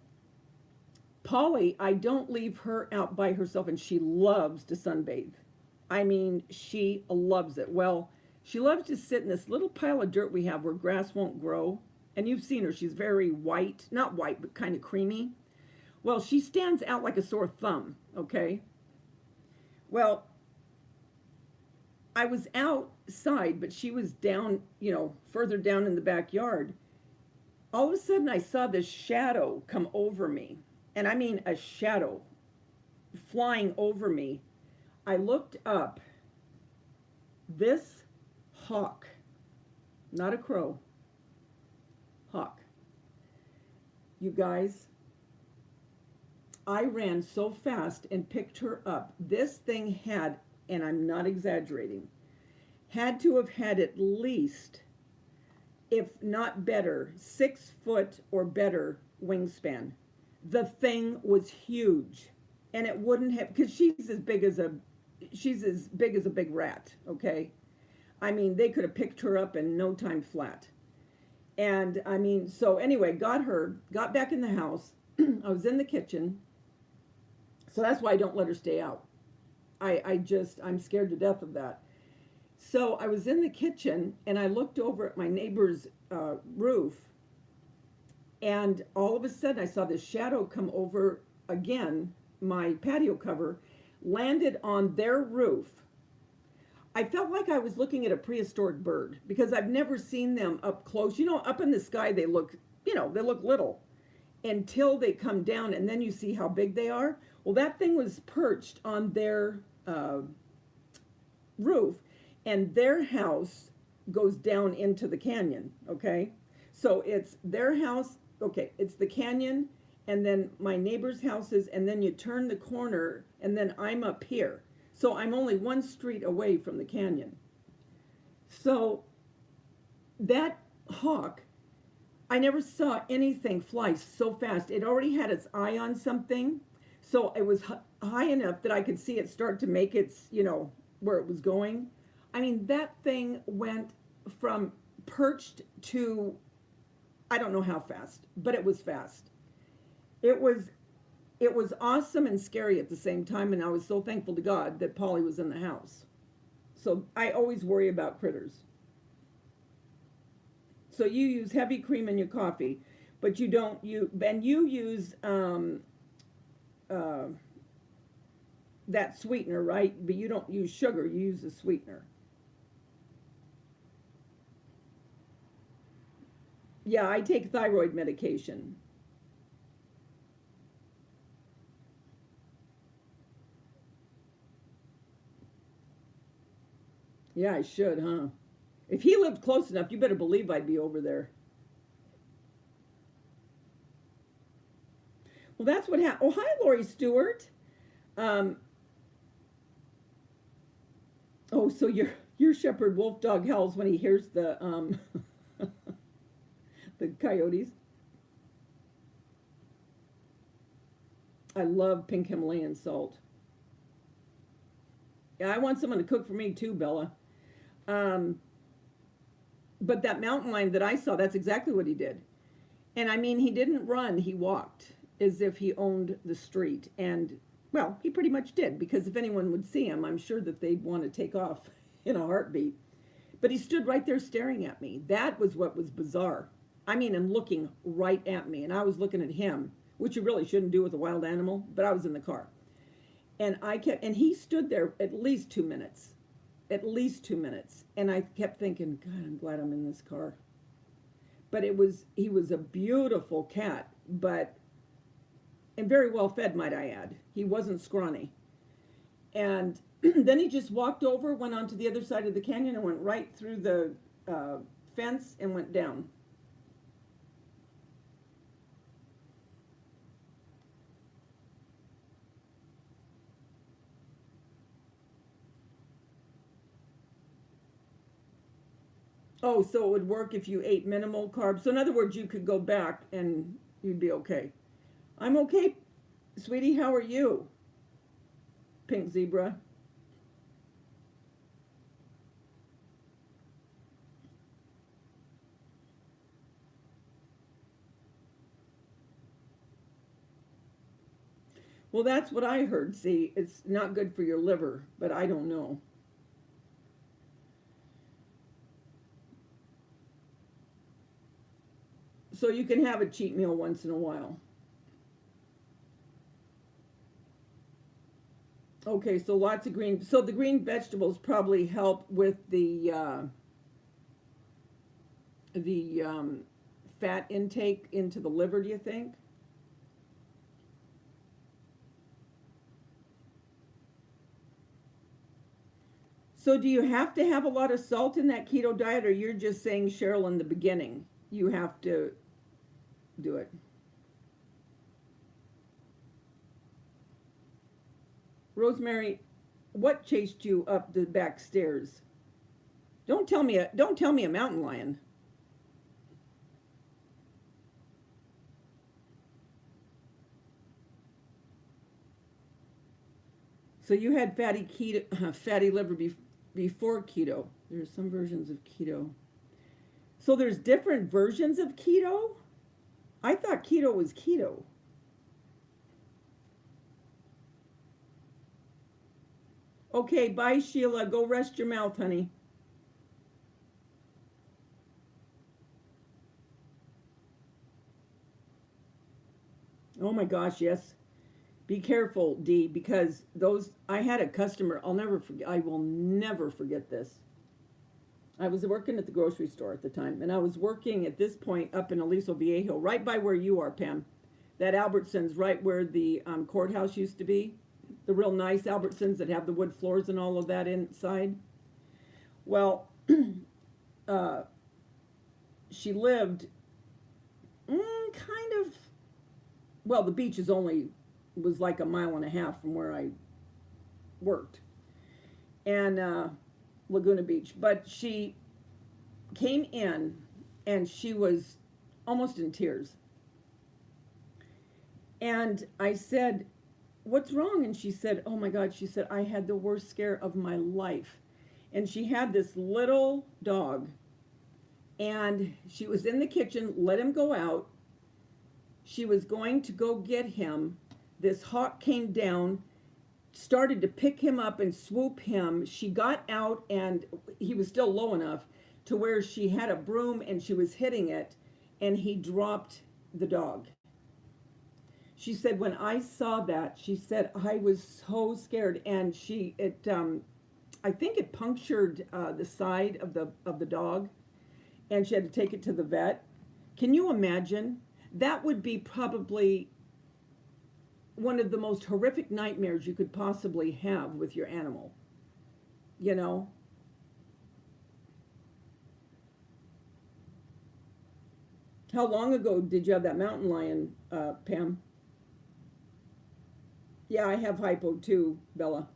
Polly, I don't leave her out by herself, and she loves to sunbathe. I mean, she loves it. Well, she loves to sit in this little pile of dirt we have where grass won't grow. And you've seen her, she's very white, not white, but kind of creamy. Well, she stands out like a sore thumb, okay? Well, I was outside, but she was down, further down in the backyard. All of a sudden, I saw this shadow come over me. And I mean a shadow flying over me. I looked up. This hawk, not a crow, hawk. You guys, I ran so fast and picked her up. This thing had, and I'm not exaggerating, had to have had at least, if not better, 6 foot or better wingspan. The thing was huge, and it wouldn't have, because she's as big as a big rat, okay? I mean, they could have picked her up in no time flat. And I mean, so anyway, got back in the house. I was in the kitchen. So that's why I don't let her stay out. I'm scared to death of that. So I was in the kitchen and I looked over at my neighbor's roof, and all of a sudden I saw this shadow come over again, my patio cover landed on their roof. I felt like I was looking at a prehistoric bird because I've never seen them up close. You know, up in the sky, they look, they look little until they come down, and then you see how big they are. Well, that thing was perched on their roof, and their house goes down into the canyon, okay? So it's their house, okay, it's the canyon, and then my neighbor's houses, and then you turn the corner, and then I'm up here. So I'm only one street away from the canyon. So that hawk, I never saw anything fly so fast. It already had its eye on something. So it was high enough that I could see it start to make its, where it was going. I mean, that thing went from perched to, I don't know how fast, but it was fast. It was awesome and scary at the same time, and I was so thankful to God that Polly was in the house. So I always worry about critters. So you use heavy cream in your coffee, but you use that sweetener, right? But you don't use sugar, you use a sweetener. Yeah, I take thyroid medication. Yeah, I should, huh? If he lived close enough, you better believe I'd be over there. Well, that's what happened. Oh, hi, Lori Stewart. Um, oh, so your shepherd wolf dog howls when he hears the the coyotes. I love pink Himalayan salt. Yeah, I want someone to cook for me too, Bella. Um, but that mountain lion that I saw, that's exactly what he did. And I mean, he didn't run, he walked as if he owned the street. And, well, he pretty much did, because if anyone would see him, I'm sure that they'd want to take off in a heartbeat. But he stood right there staring at me. That was what was bizarre. I mean, and looking right at me. And I was looking at him, which you really shouldn't do with a wild animal, but I was in the car. And he stood there at least 2 minutes. At least 2 minutes. And I kept thinking, God, I'm glad I'm in this car. But he was a beautiful cat, and very well fed, might I add. He wasn't scrawny. And then he just walked over, went onto the other side of the canyon, and went right through the fence and went down. Oh, so it would work if you ate minimal carbs. So in other words, you could go back and you'd be okay. I'm okay, sweetie. How are you? Pink zebra. Well, that's what I heard. See, it's not good for your liver, but I don't know. So you can have a cheat meal once in a while. Okay, so lots of green. So the green vegetables probably help with the fat intake into the liver. Do you think? So do you have to have a lot of salt in that keto diet, or you're just saying, Cheryl, in the beginning, you have to do it? Rosemary, what chased you up the back stairs? Don't tell me a mountain lion. So you had fatty liver before keto. There's some versions of keto. So there's different versions of keto? I thought keto was keto. Okay, bye, Sheila. Go rest your mouth, honey. Oh my gosh, yes. Be careful, Dee, because those, I had a customer, I will never forget this. I was working at the grocery store at the time, and I was working at this point up in Aliso Viejo, right by where you are, Pam. That Albertsons, right where the courthouse used to be. The real nice Albertsons that have the wood floors and all of that inside. Well, uh, she lived kind of, well, the beach was like a mile and a half from where I worked. And Laguna Beach. But she came in and she was almost in tears. And I said, "What's wrong?" And she said, "Oh my God," she said, "I had the worst scare of my life." And she had this little dog. And she was in the kitchen, let him go out. She was going to go get him. This hawk came down, started to pick him up and swoop him. She got out and he was still low enough to where she had a broom and she was hitting it, and he dropped the dog. She said, when I saw that, she said, I was so scared. And I think it punctured the side of the dog, and she had to take it to the vet. Can you imagine? That would be probably one of the most horrific nightmares you could possibly have with your animal. You know? How long ago did you have that mountain lion, Pam? Yeah, I have hypo too, Bella.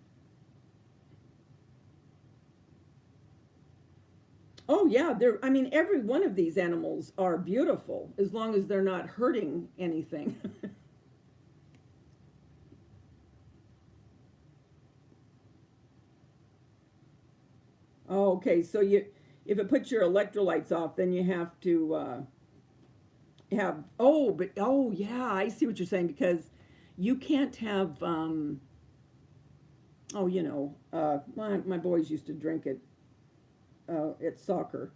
Oh yeah, I mean, every one of these animals are beautiful as long as they're not hurting anything. Oh, okay, so if it puts your electrolytes off, then you have to oh yeah, I see what you're saying, because you can't have my boys used to drink it at soccer.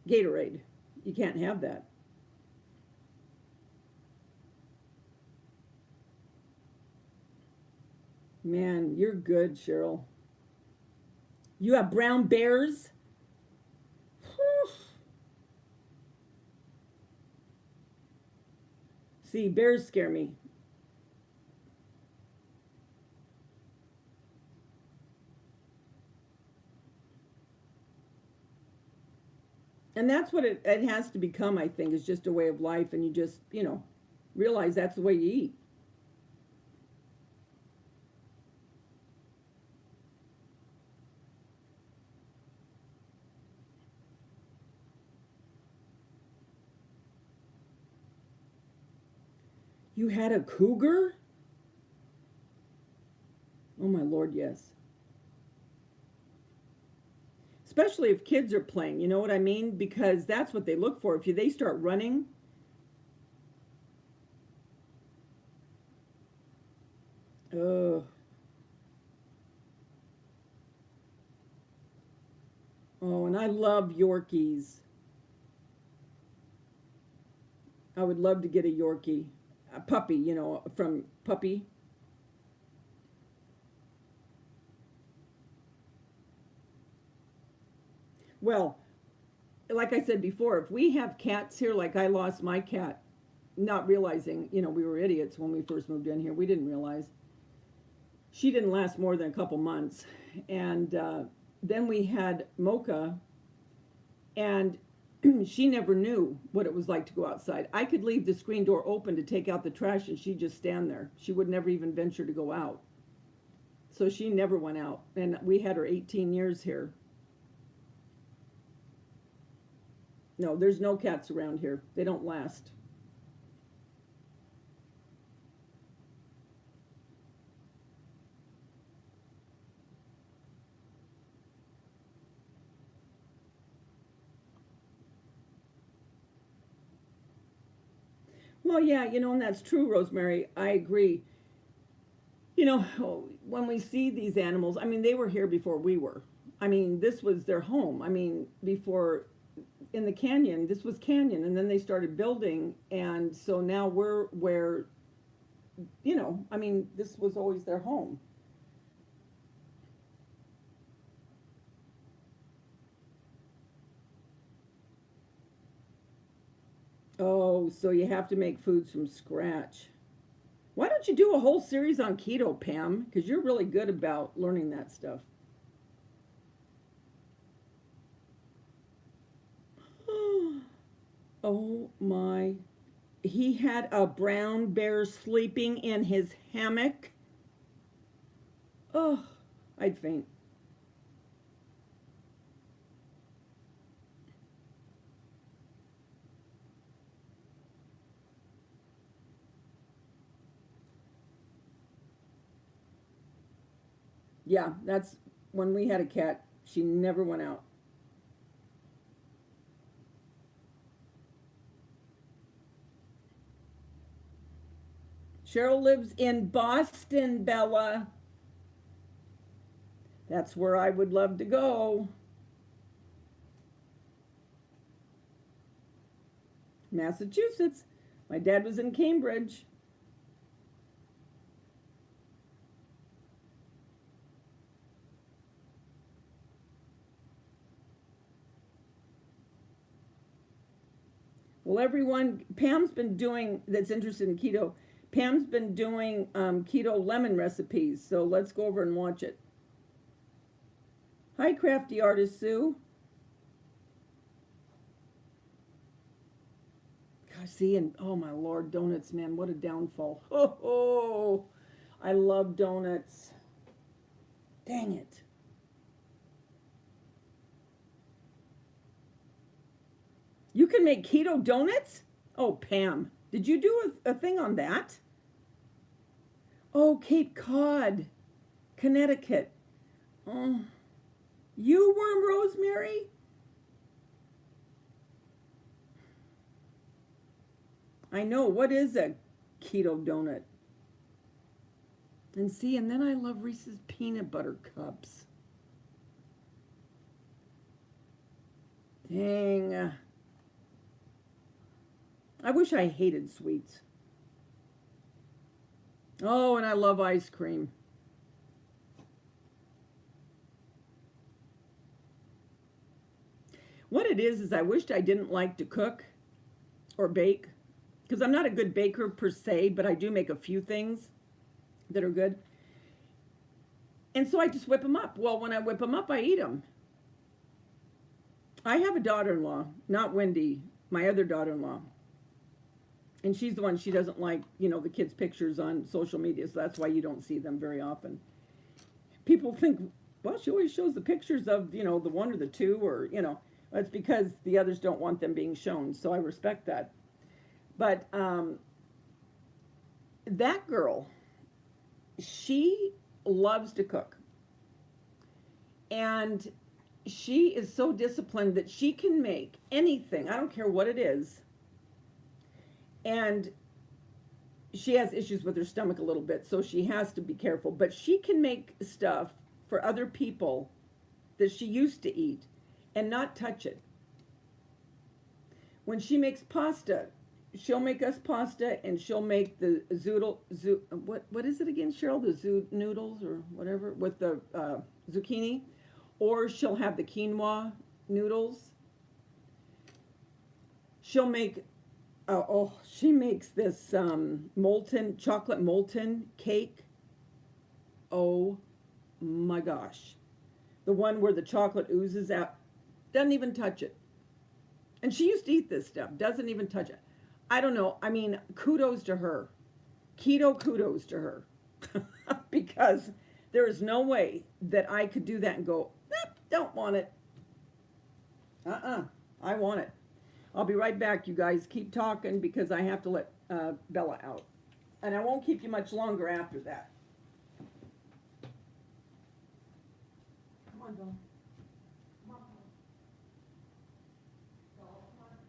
Gatorade. You can't have that. Man, you're good, Cheryl. You have brown bears? See, bears scare me. And that's what it has to become, I think, is just a way of life, and you just, realize that's the way you eat. You had a cougar? Oh my Lord, yes. Especially if kids are playing, you know what I mean? Because that's what they look for. If they start running, ugh. Oh, and I love Yorkies. I would love to get a Yorkie, a puppy, from puppy. Well, like I said before, if we have cats here, like I lost my cat, not realizing, we were idiots when we first moved in here. We didn't realize. She didn't last more than a couple months. And then we had Mocha, and she never knew what it was like to go outside. I could leave the screen door open to take out the trash, and she'd just stand there. She would never even venture to go out. So she never went out. And we had her 18 years here. No, there's no cats around here. They don't last. Well, yeah, and that's true, Rosemary. I agree. When we see these animals, I mean, they were here before we were. I mean, this was their home. I mean, before in the canyon, this was canyon, and then they started building, and so now we're where I mean, this was always their home. Oh, so you have to make foods from scratch. Why don't you do a whole series on keto, Pam? Because you're really good about learning that stuff. Oh my. He had a brown bear sleeping in his hammock. Oh, I'd faint. Yeah, that's when we had a cat. She never went out. Cheryl lives in Boston, Bella. That's where I would love to go. Massachusetts. My dad was in Cambridge. Well, everyone, Pam's been doing, that's interested in keto, Pam's been doing keto lemon recipes. So let's go over and watch it. Hi, crafty artist Sue. Gosh, see, and oh my Lord, donuts, man, what a downfall. Oh, I love donuts. Dang it. You can make keto donuts? Oh, Pam, did you do a thing on that? Oh, Cape Cod, Connecticut. Oh, you worm rosemary? I know. What is a keto donut? And see, and then I love Reese's peanut butter cups. Dang. I wish I hated sweets. Oh, and I love ice cream. What it is I wished I didn't like to cook or bake because I'm not a good baker per se, but I do make a few things that are good. And so I just whip them up. Well, when I whip them up, I eat them. I have a daughter-in-law, not Wendy, my other daughter-in-law. And she's the one, she doesn't like, the kids' pictures on social media, so that's why you don't see them very often. People think, well, she always shows the pictures of, the one or the two, or, it's because the others don't want them being shown, so I respect that. But that girl, she loves to cook. And she is so disciplined that she can make anything, I don't care what it is. And she has issues with her stomach a little bit, so she has to be careful. But she can make stuff for other people that she used to eat and not touch it. When she makes pasta, she'll make us pasta and she'll make the what is it again, Cheryl? The noodles or whatever with the zucchini. Or she'll have the quinoa noodles. She'll make she makes this chocolate molten cake. Oh my gosh. The one where the chocolate oozes out. Doesn't even touch it. And she used to eat this stuff. Doesn't even touch it. I don't know. I mean, kudos to her. Keto kudos to her. Because there is no way that I could do that and go, nope, don't want it. I want it. I'll be right back, you guys. Keep talking because I have to let Bella out. And I won't keep you much longer after that. Come on, Bella. Come on, Bella. Come on.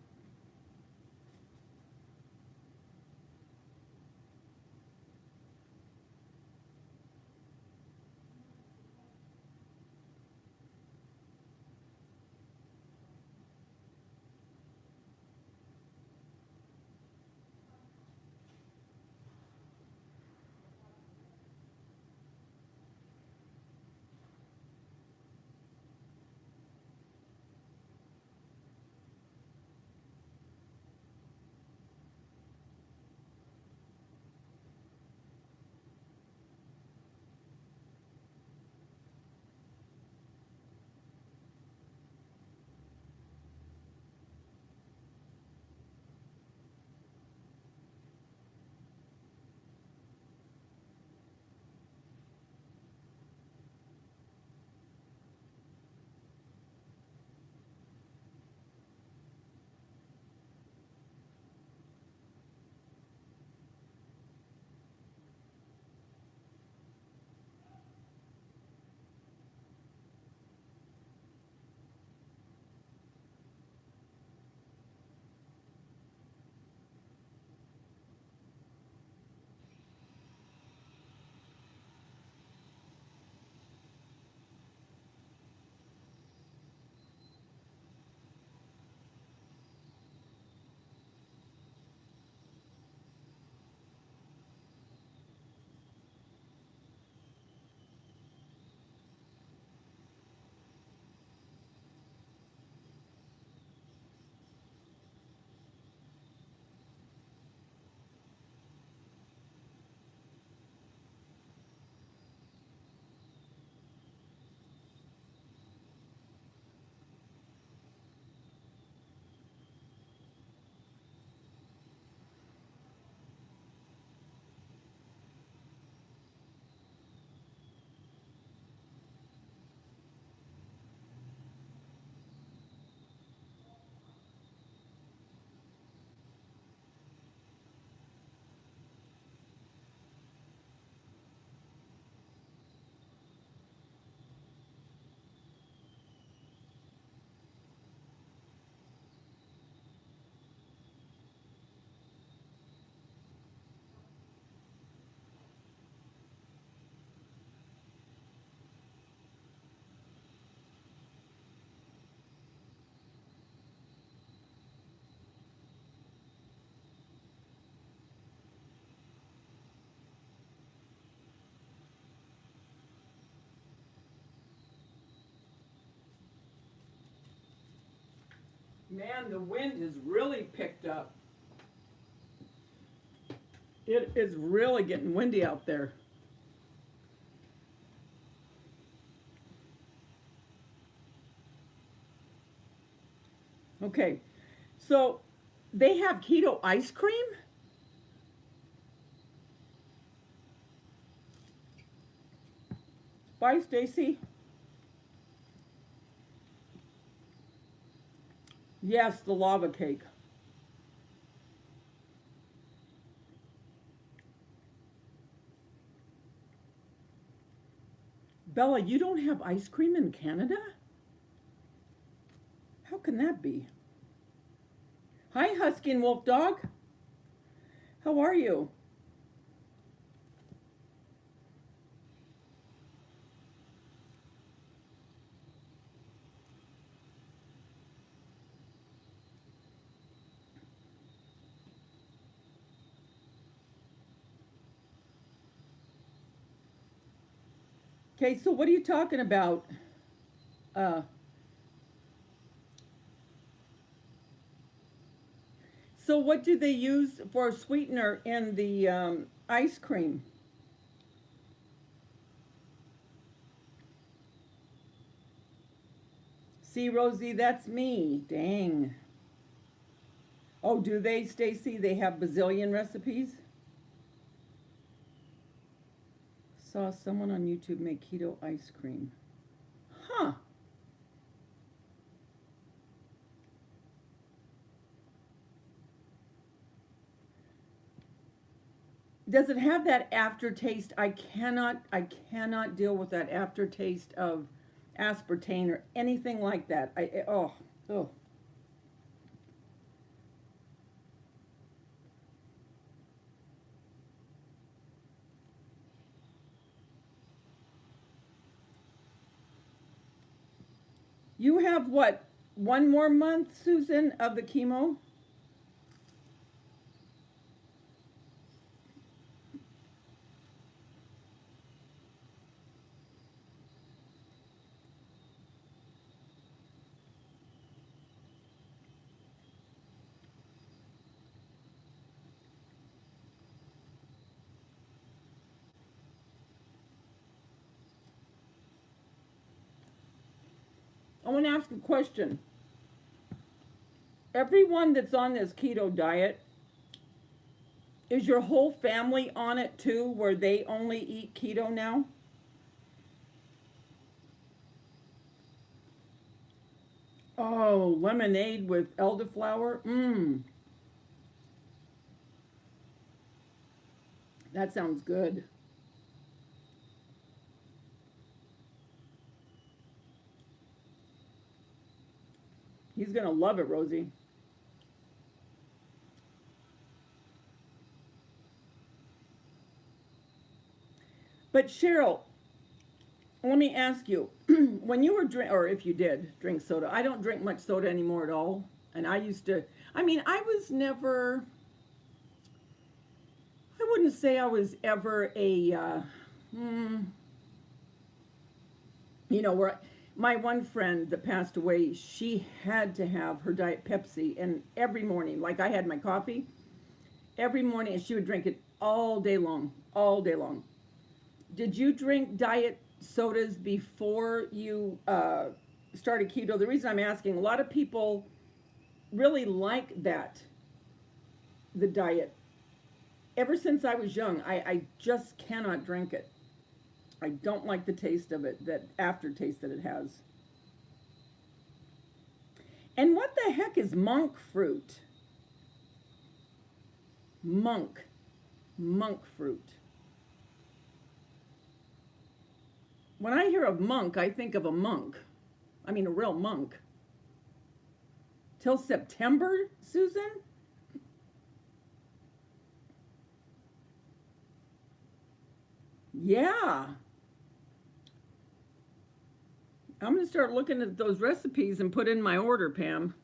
Man, the wind has really picked up. It is really getting windy out there. Okay, so they have keto ice cream? Bye, Stacy. Yes, the lava cake. Bella, you don't have ice cream in Canada? How can that be? Hi, Husky and Wolf Dog. How are you? Okay, so what are you talking about? Uh, so what do they use for sweetener in the ice cream? See, Rosie, that's me. Dang. Oh, do they, Stacy? They have bazillion recipes? Saw someone on YouTube make keto ice cream. Huh. Does it have that aftertaste? I cannot deal with that aftertaste of aspartame or anything like that. Oh. You have what? One more month, Susan, of the chemo? I want to ask a question. Everyone that's on this keto diet, is your whole family on it too, where they only eat keto now? Oh, lemonade with elderflower? Mmm, that sounds good. He's going to love it, Rosie. But Cheryl, let me ask you, when you were or if you did drink soda, I don't drink much soda anymore at all. And I used to, I mean, I was never, I wouldn't say I was ever a, mm, you know, where my one friend that passed away, she had to have her Diet Pepsi, and every morning, like I had my coffee, every morning, and she would drink it all day long, all day long. Did you drink diet sodas before you started keto? The reason I'm asking, a lot of people really like that, the diet. Ever since I was young, I just cannot drink it. I don't like the taste of it, that aftertaste that it has. And what the heck is monk fruit? Monk fruit. When I hear of monk, I think of a monk. I mean, a real monk. Till September, Susan? Yeah. I'm going to start looking at those recipes and put in my order, Pam.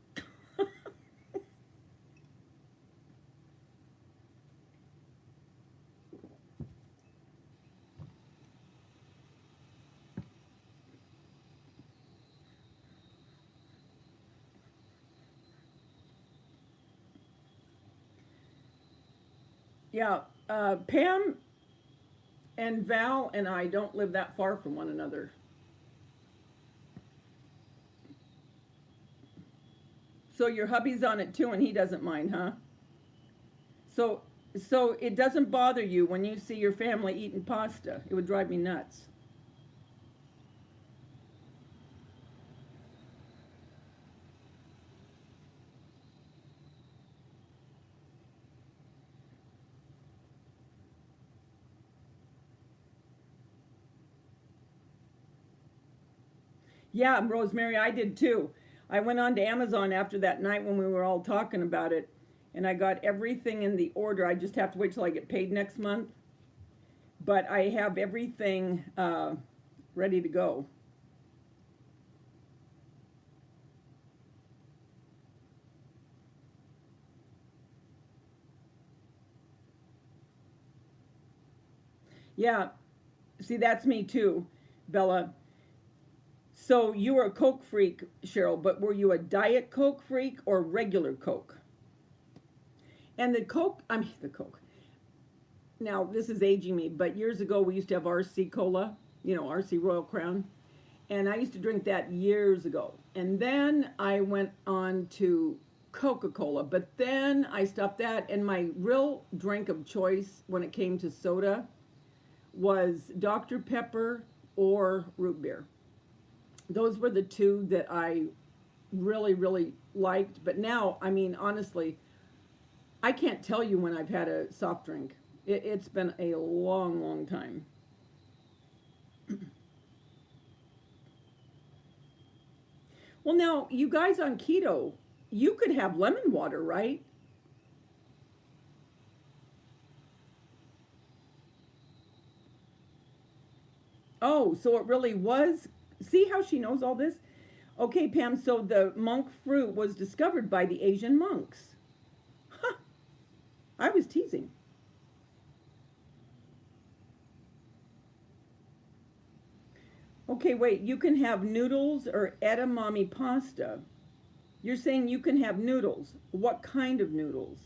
Yeah, Pam and Val and I don't live that far from one another. So your hubby's on it too, and he doesn't mind, huh? So, so it doesn't bother you when you see your family eating pasta. It would drive me nuts. Yeah, Rosemary, I did too. I went on to Amazon after that night when we were all talking about it, and I got everything in the order. I just have to wait till I get paid next month. But I have everything ready to go. Yeah, see, that's me too, Bella. So you were a Coke freak, Cheryl, but were you a Diet Coke freak or regular Coke? And the Coke, I mean, the Coke. Now, this is aging me, but years ago we used to have RC Cola, RC Royal Crown. And I used to drink that years ago. And then I went on to Coca Cola, but then I stopped that. And my real drink of choice when it came to soda was Dr. Pepper or root beer. Those were the two that I really, really liked. But now, I mean, honestly, I can't tell you when I've had a soft drink. It's been a long, long time. Well, now, you guys on keto, you could have lemon water, right? Oh, so it really was. See how she knows all this? Okay, Pam, so the monk fruit was discovered by the Asian monks. Huh, I was teasing. Okay, wait, you can have noodles or edamame pasta. You're saying you can have noodles. What kind of noodles?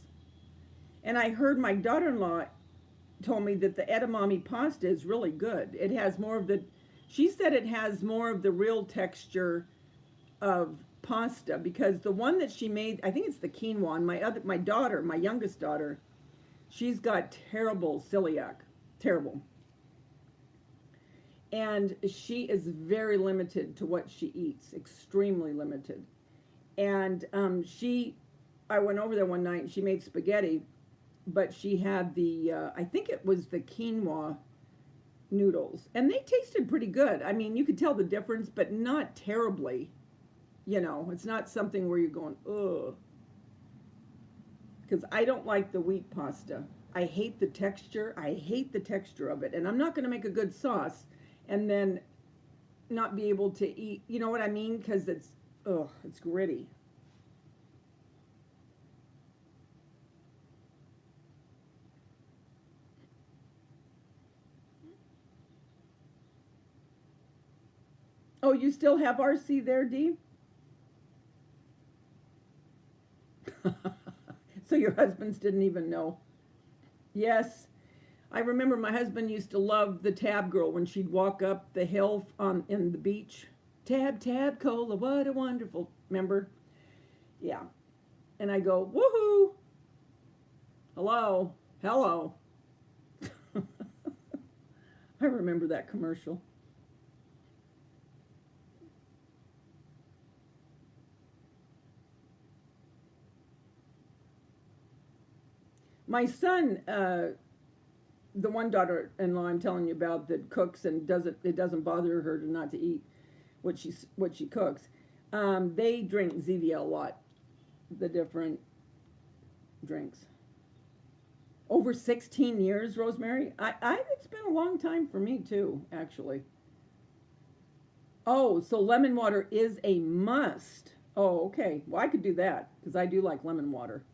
And I heard my daughter in law told me that the edamame pasta is really good. It has more of the, she said it has more of the real texture of pasta because the one that she made, I think it's the quinoa. And my daughter, my youngest daughter, she's got terrible celiac, terrible, and she is very limited to what she eats, extremely limited. And I went over there one night and she made spaghetti, but she had I think it was the quinoa noodles, and they tasted pretty good. I mean, you could tell the difference, but not terribly. It's not something where you're going, ugh. Because I don't like the wheat pasta. I hate the texture. I hate the texture of it. And I'm not going to make a good sauce and then not be able to eat. You know what I mean? Because it's gritty. Oh, you still have RC there, Dee? So your husbands didn't even know. Yes, I remember my husband used to love the Tab girl when she'd walk up the hill on in the beach. Tab, tab, cola, what a wonderful. Remember? Yeah. And I go, woohoo! Hello, hello. I remember that commercial. My son, the one daughter-in-law I'm telling you about that cooks and it doesn't bother her to not to eat what she cooks. They drink Zevia a lot, the different drinks. Over 16 years, Rosemary. It's been a long time for me too, actually. Oh, so lemon water is a must. Oh, okay. Well, I could do that because I do like lemon water.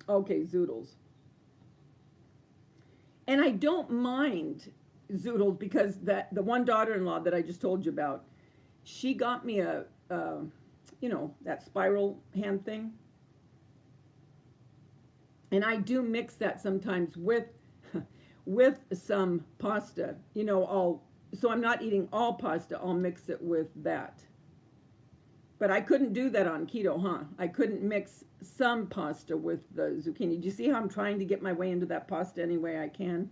Okay, zoodles. And I don't mind zoodles because the one daughter-in-law that I just told you about, she got me that spiral hand thing. And I do mix that sometimes with with some pasta. You know, so I'm not eating all pasta. I'll mix it with that. But I couldn't do that on keto, huh? I couldn't mix some pasta with the zucchini. Do you see how I'm trying to get my way into that pasta any way I can?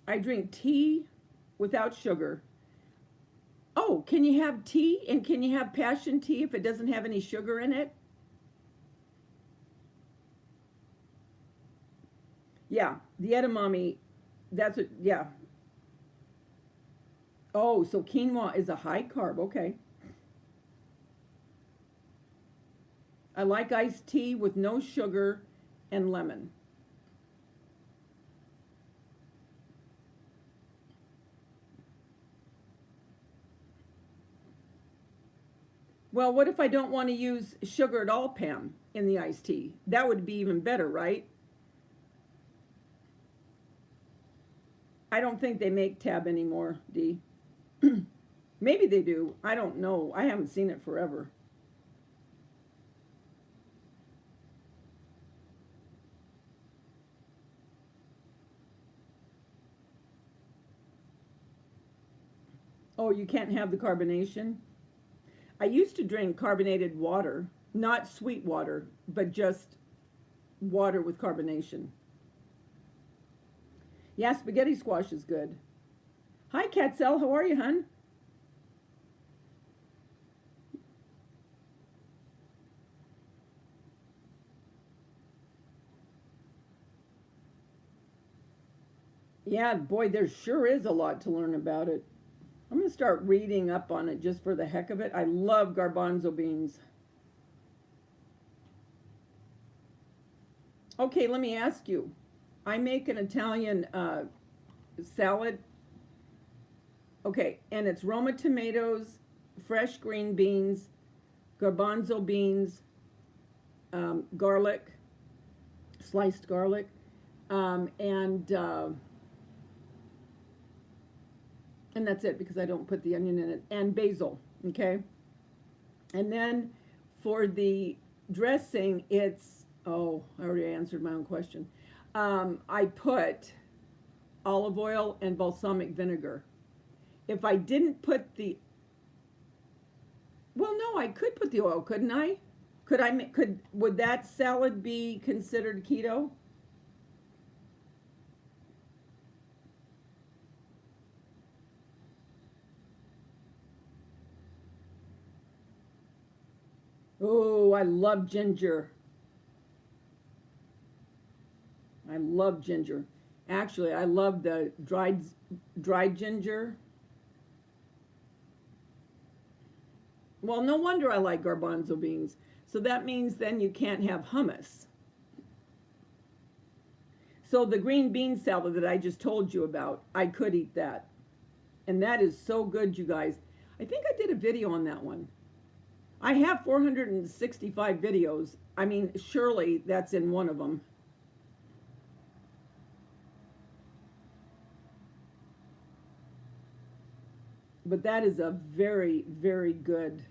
I drink tea without sugar. Oh, can you have tea and can you have passion tea if it doesn't have any sugar in it? Yeah, the edamame, that's what, yeah. Oh, so quinoa is a high carb. Okay. I like iced tea with no sugar and lemon. Well, what if I don't want to use sugar at all, Pam, in the iced tea? That would be even better, right? I don't think they make Tab anymore, Dee. Maybe they do. I don't know. I haven't seen it forever. Oh, you can't have the carbonation? I used to drink carbonated water, not sweet water, but just water with carbonation. Yeah, spaghetti squash is good. Hi, Catsel. How are you, hun? Yeah, boy, there sure is a lot to learn about it. I'm going to start reading up on it just for the heck of it. I love garbanzo beans. Okay, let me ask you. I make an Italian salad. Okay, and it's Roma tomatoes, fresh green beans, garbanzo beans, garlic, sliced garlic, and that's it because I don't put the onion in it, and basil. Okay, and then for the dressing, it's I already answered my own question. I put olive oil and balsamic vinegar. If I didn't put the well, no, I could put the oil, couldn't I? Would that salad be considered keto? Oh, I love ginger. I love ginger. Actually, I love the dried ginger. Well, no wonder I like garbanzo beans. So that means then you can't have hummus. So the green bean salad that I just told you about, I could eat that. And that is so good, you guys. I think I did a video on that one. I have 465 videos. I mean, surely that's in one of them. But that is a very, very good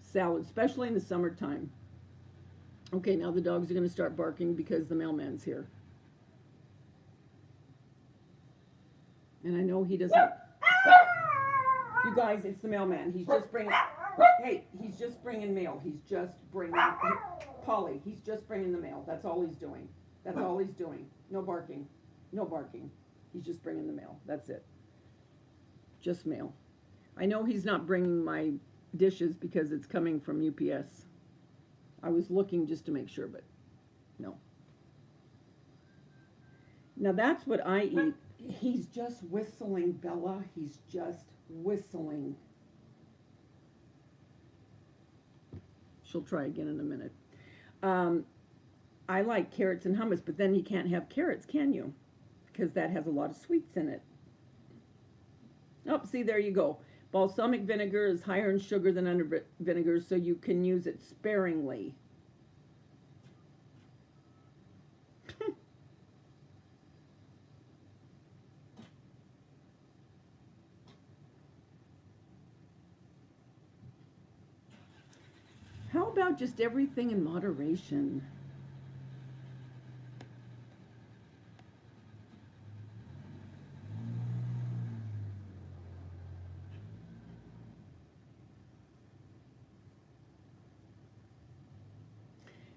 salad, especially in the summertime. Okay, now the dogs are going to start barking because the mailman's here. And I know he doesn't. You guys, it's the mailman. He's just bringing. Hey, he's just bringing mail. He's just bringing. Polly, he's just bringing the mail. That's all he's doing. That's all he's doing. No barking. No barking. He's just bringing the mail. That's it. Just mail. I know he's not bringing my dishes because it's coming from UPS. I was looking just to make sure, but no. Now that's what I eat. He's just whistling, Bella. He's just whistling. She'll try again in a minute. I like carrots and hummus, but then you can't have carrots, can you? Because that has a lot of sweets in it. Oh, see, there you go. Balsamic vinegar is higher in sugar than other vinegars, so you can use it sparingly. How about just everything in moderation?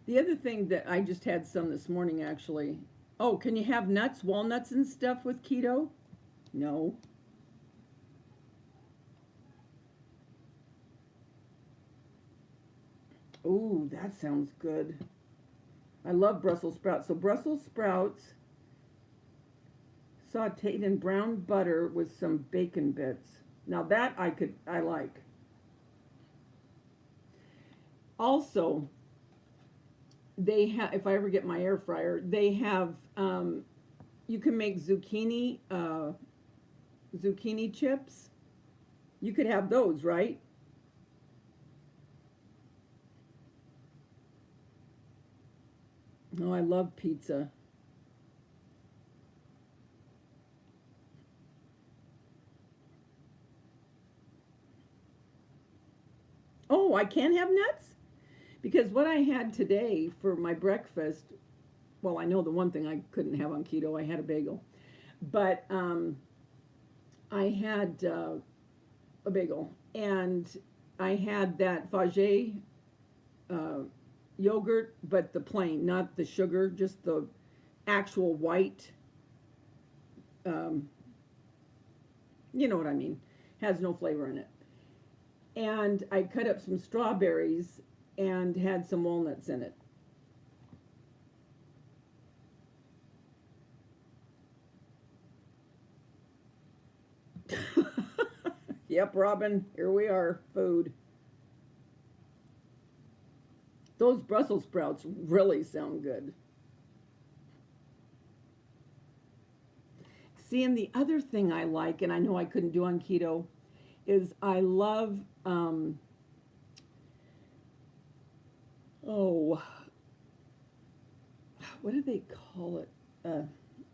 The other thing that I just had some this morning actually. Oh, can you have nuts, walnuts, and stuff with keto? No. Ooh, that sounds good. I love Brussels sprouts. So Brussels sprouts sauteed in brown butter with some bacon bits. Now that I like. Also, they have, if I ever get my air fryer, they have, you can make zucchini chips. You could have those, right? Oh, I love pizza. Oh, I can have nuts? Because what I had today for my breakfast, well, I know the one thing I couldn't have on keto, I had a bagel. But I had a bagel, and I had that Fage uh, yogurt, but the plain, not the sugar, just the actual white. Um, you know what I mean? Has no flavor in it. And I cut up some strawberries and had some walnuts in it. Yep, Robin, here we are. Food. Those Brussels sprouts really sound good. See, and the other thing I like, and I know I couldn't do on keto, is I love, oh, what do they call it?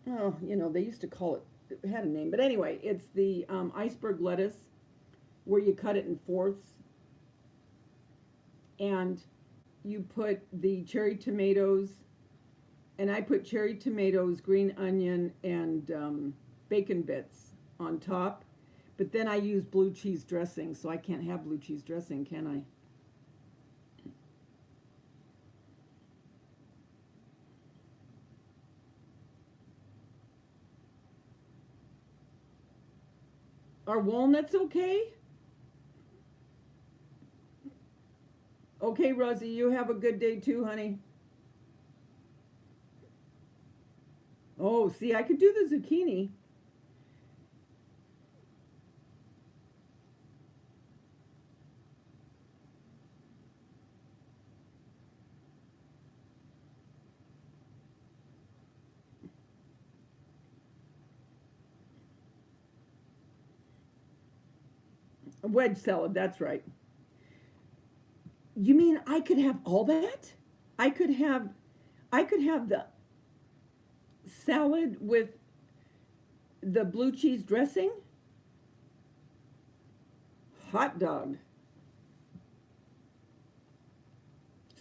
Oh, they used to call it had a name, but anyway, it's the iceberg lettuce where you cut it in fourths and you put the cherry tomatoes, and I put cherry tomatoes, green onion, and bacon bits on top. But then I use blue cheese dressing, so I can't have blue cheese dressing, can I? Are walnuts okay? Okay, Rosie, you have a good day too, honey. Oh, see, I could do the zucchini. Wedge salad, that's right. You mean I could have all that? I could have I could have the salad with the blue cheese dressing? Hot dog.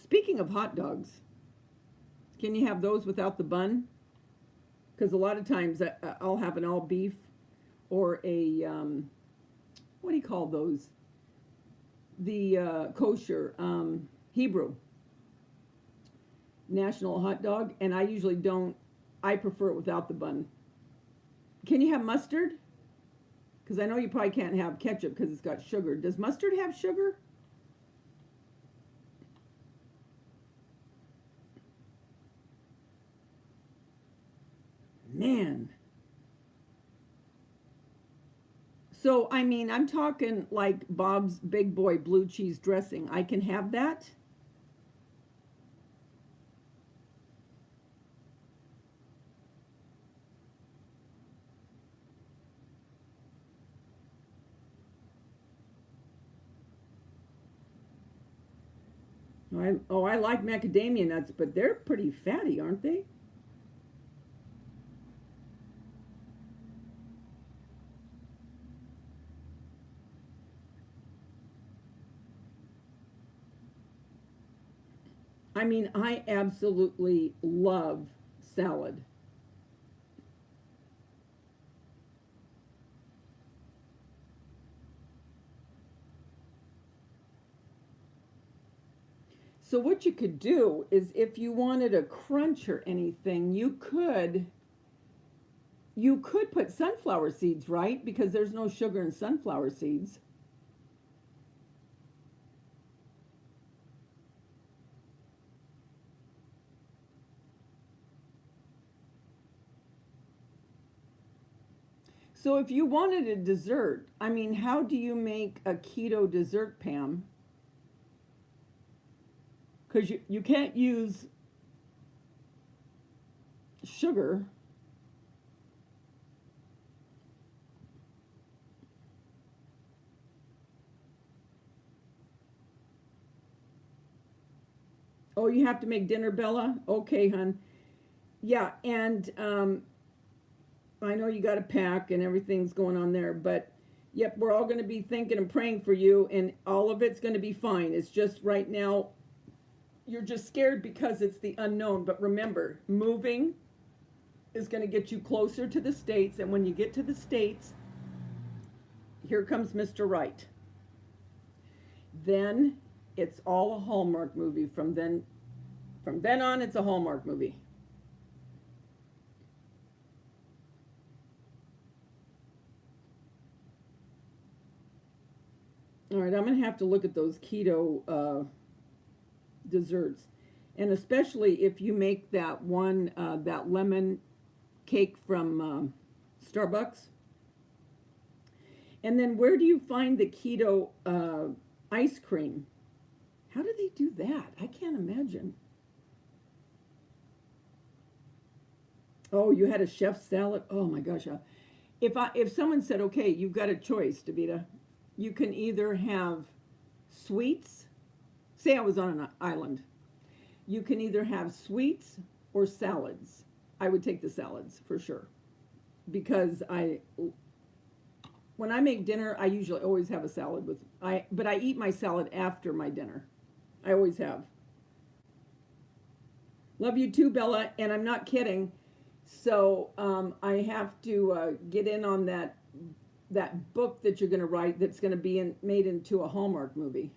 Speaking of hot dogs, can you have those without the bun? Because a lot of times I'll have an all beef or a, what do you call those? The kosher Hebrew national hot dog, and I usually don't. I prefer it without the bun. Can you have mustard? Because I know you probably can't have ketchup because it's got sugar. Does mustard have sugar? Man. So, I mean, I'm talking like Bob's Big Boy blue cheese dressing. I can have that? I like macadamia nuts, but they're pretty fatty, aren't they? I mean, I absolutely love salad. So what you could do is if you wanted a crunch or anything, you could put sunflower seeds, right? Because there's no sugar in sunflower seeds. So if you wanted a dessert, I mean, how do you make a keto dessert, Pam? Because you can't use sugar. Oh, you have to make dinner, Bella? Okay, hon. Yeah, and I know you got to pack and everything's going on there, but yep, we're all going to be thinking and praying for you, and all of it's going to be fine. It's just right now, you're just scared because it's the unknown. But remember, moving is going to get you closer to the States, and when you get to the States, here comes Mr. Right. Then it's all a Hallmark movie. From then on, it's a Hallmark movie. All right, I'm gonna have to look at those keto desserts, and especially if you make that one, that lemon cake from Starbucks. And then where do you find the keto ice cream? How do they do that? I can't imagine. Oh, you had a chef's salad. Oh my gosh! If someone said, "Okay, you've got a choice, Davita, you can either have sweets." Say I was on an island. You can either have sweets or salads. I would take the salads for sure because when I make dinner, I usually always have a salad but I eat my salad after my dinner. I always have. Love you too, Bella, and I'm not kidding. So I have to get in on that book that you're going to write that's going to be made into a Hallmark movie.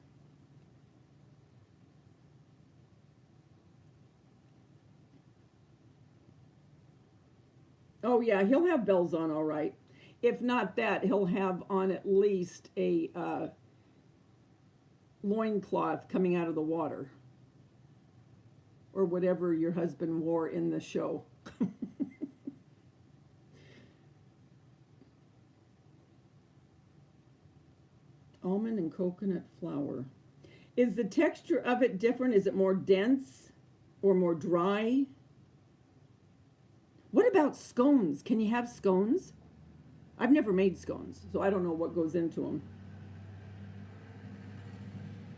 Oh yeah, he'll have bells on all right. If not that, he'll have on at least a loincloth coming out of the water or whatever your husband wore in the show. Almond and coconut flour. Is the texture of it different? Is it more dense or more dry? What about scones? Can you have scones? I've never made scones, so I don't know what goes into them.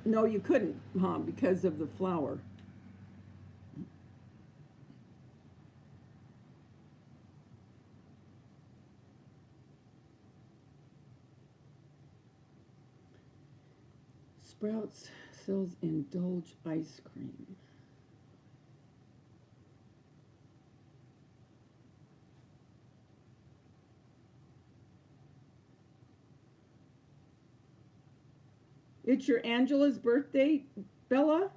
No, you couldn't, huh? Because of the flour. Sprouts sells Indulge ice cream. It's your Angela's birthday, Bella?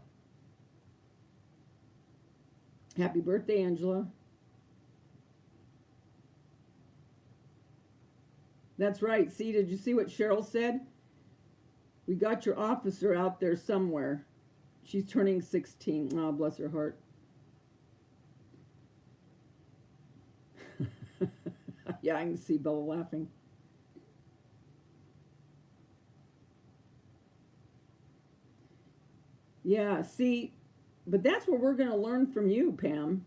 Happy birthday, Angela. That's right. See, did you see what Cheryl said? We got your officer out there somewhere. She's turning 16. Oh, bless her heart. Yeah, I can see Bella laughing. Yeah, see, but that's what we're going to learn from you, Pam.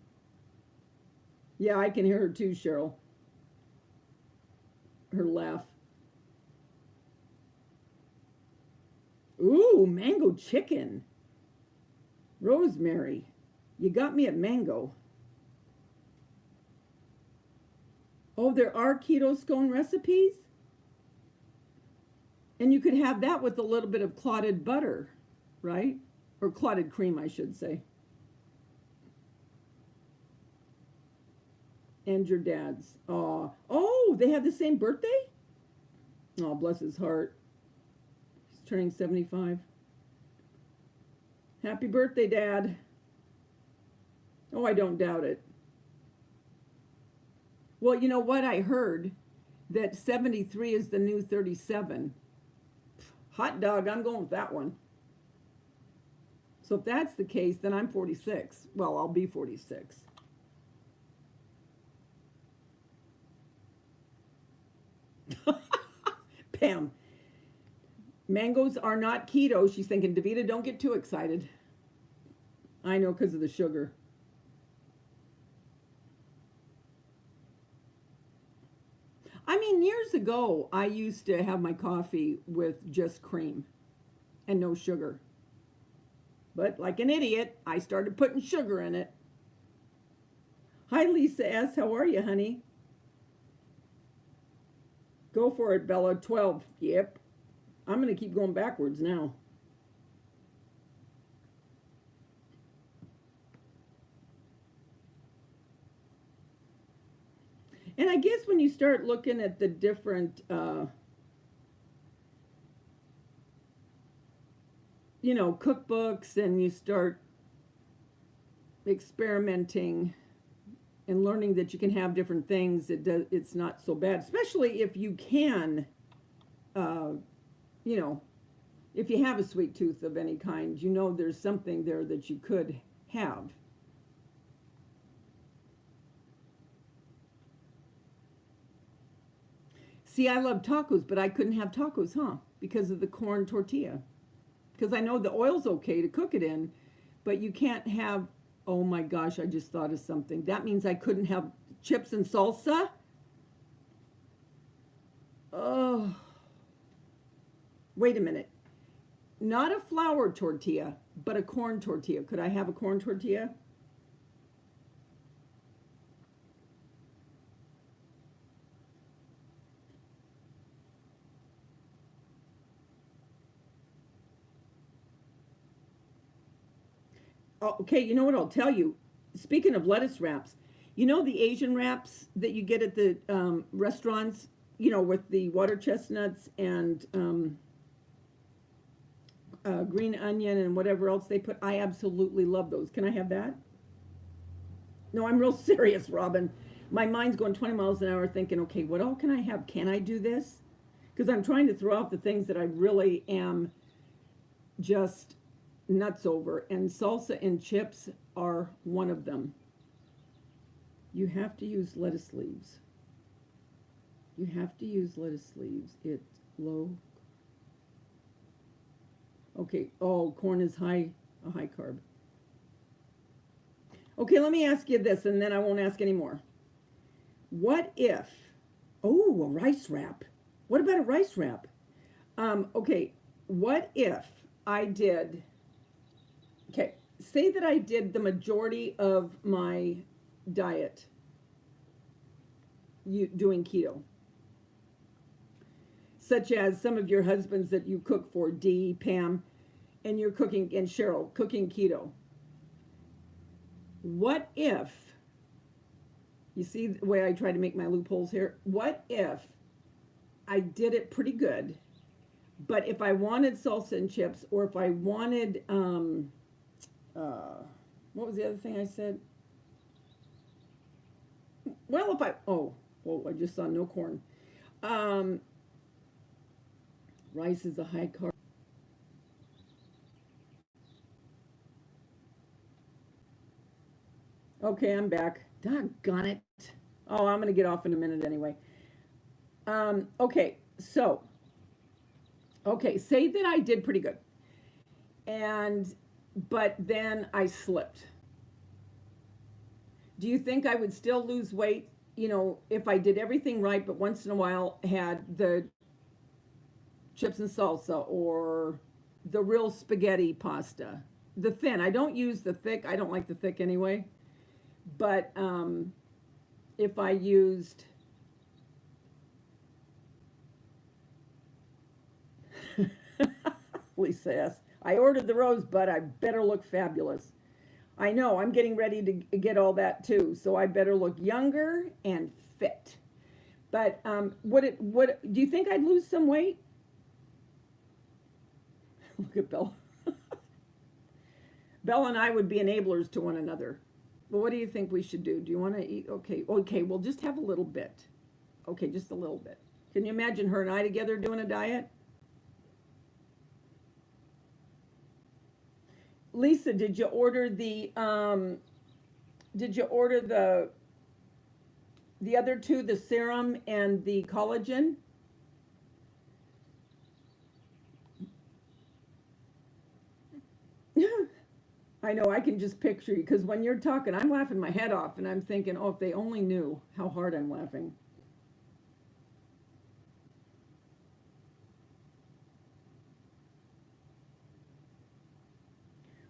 Yeah, I can hear her too, Cheryl. Her laugh. Ooh, mango chicken. Rosemary, you got me at mango. Oh, there are keto scone recipes? And you could have that with a little bit of clotted butter, right? Or clotted cream, I should say. And your dad's. Oh, they have the same birthday? Oh, bless his heart. He's turning 75. Happy birthday, Dad. Oh, I don't doubt it. Well, you know what? I heard that 73 is the new 37. Hot dog, I'm going with that one. So if that's the case, then I'm 46. Well, I'll be 46. Pam, mangoes are not keto. She's thinking, Davita, don't get too excited. I know, because of the sugar. I mean, years ago, I used to have my coffee with just cream and no sugar. But like an idiot, I started putting sugar in it. Hi, Lisa S. How are you, honey? Go for it, Bella. 12. Yep. I'm going to keep going backwards now. And I guess when you start looking at the different, cookbooks, and you start experimenting and learning that you can have different things, it's not so bad, especially if you can, you know, if you have a sweet tooth of any kind, there's something there that you could have. See, I love tacos, but I couldn't have tacos, because of the corn tortilla. Because I know the oil's okay to cook it in, but you can't have, oh my gosh, I just thought of something. That means I couldn't have chips and salsa? Oh, wait a minute. Not a flour tortilla, but a corn tortilla. Could I have a corn tortilla? Oh, okay, you know what I'll tell you? Speaking of lettuce wraps, the Asian wraps that you get at the restaurants, with the water chestnuts and green onion and whatever else they put. I absolutely love those. Can I have that? No, I'm real serious, Robin. My mind's going 20 miles an hour thinking, okay, what all can I have? Can I do this? Because I'm trying to throw out the things that I really am just nuts over, and salsa and chips are one of them. You have to use lettuce leaves. You have to use lettuce leaves. It's low. Okay. Oh, corn is a high carb. Okay, let me ask you this, and then I won't ask any more. What if, a rice wrap. What about a rice wrap? Okay, what if I did, say that I did the majority of my diet doing keto, such as some of your husbands that you cook for, Dee, Pam, and you're cooking, and Cheryl, cooking keto. What if, you see the way I try to make my loopholes here? What if I did it pretty good, but if I wanted salsa and chips, or if I wanted, what was the other thing I said? Well, I just saw no corn. Rice is a high carb. Okay, I'm back. Doggone it. Oh, I'm going to get off in a minute anyway. Okay, say that I did pretty good. But then I slipped. Do you think I would still lose weight, if I did everything right, but once in a while had the chips and salsa, or the real spaghetti pasta? The thin. I don't use the thick. I don't like the thick anyway. But if I used Lisa S. I ordered the rosebud. I better look fabulous. I know, I'm getting ready to get all that too, so I better look younger and fit. But what do you think I'd lose some weight? Look at Bella. Bella and I would be enablers to one another. Well, what do you think we should do? Do you want to eat? Okay, okay, we'll just have a little bit. Okay, just a little bit. Can you imagine her and I together doing a diet? Lisa, did you order the other two, the serum and the collagen? I know, I can just picture you because when you're talking, I'm laughing my head off and I'm thinking, oh, if they only knew how hard I'm laughing.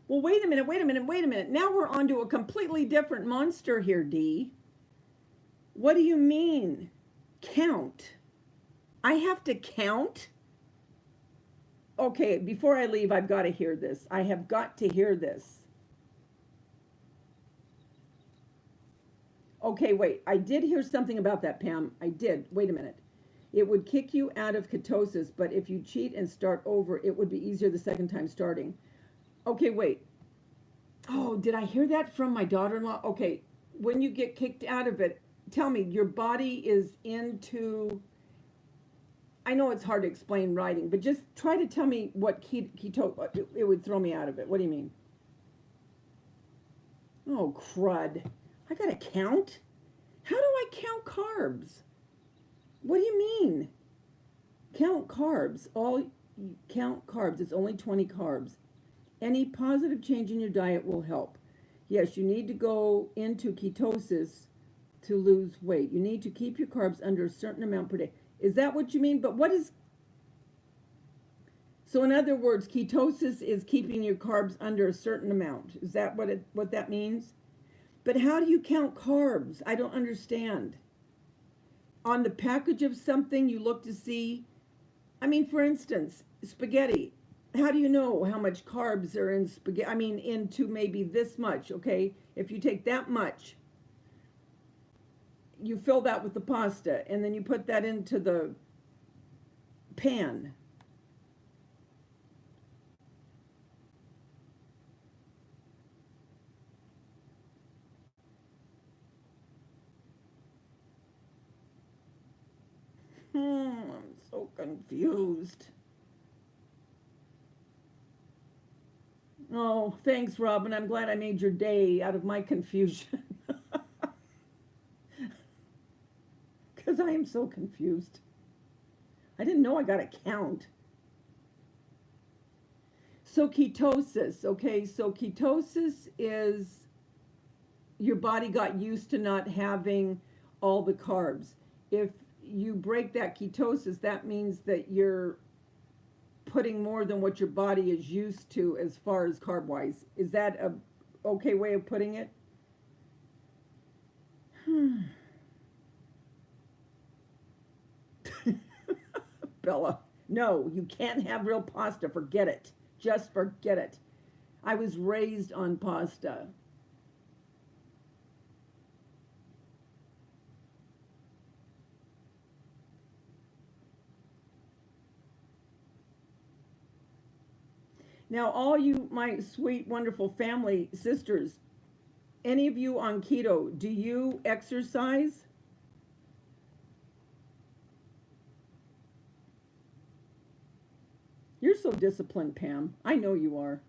Well, wait a minute, wait a minute, wait a minute. Now we're on to a completely different monster here, Dee. What do you mean? Count? I have to count? Okay, before I leave, I've got to hear this. I have got to hear this. Okay, wait. I did hear something about that, Pam. I did. Wait a minute. It would kick you out of ketosis, but if you cheat and start over, it would be easier the second time starting. Okay, wait. Oh, did I hear that from my daughter-in-law? Okay, when you get kicked out of it, tell me, your body is into, I know it's hard to explain writing, but just try to tell me what keto, it would throw me out of it. What do you mean? Oh, crud. I gotta count? How do I count carbs? What do you mean? Count carbs. Count carbs. It's only 20 carbs. Any positive change in your diet will help. Yes, you need to go into ketosis to lose weight. You need to keep your carbs under a certain amount per day. Is that what you mean? But what is... So in other words, ketosis is keeping your carbs under a certain amount. Is that what that means? But how do you count carbs? I don't understand. On the package of something, you look to see... I mean, for instance, spaghetti. How do you know how much carbs are in spaghetti? I mean, into maybe this much, okay? If you take that much, you fill that with the pasta, and then you put that into the pan. I'm so confused. Oh, thanks, Robin. I'm glad I made your day out of my confusion. Because I am so confused. I didn't know I got to count. So ketosis, okay? So ketosis is your body got used to not having all the carbs. If you break that ketosis, that means that you're putting more than what your body is used to as far as carb wise. Is that a okay way of putting it? Bella, no, you can't have real pasta. Forget it. Just forget it. I was raised on pasta. Now, all you, my sweet, wonderful family sisters, any of you on keto, do you exercise? You're so disciplined, Pam. I know you are.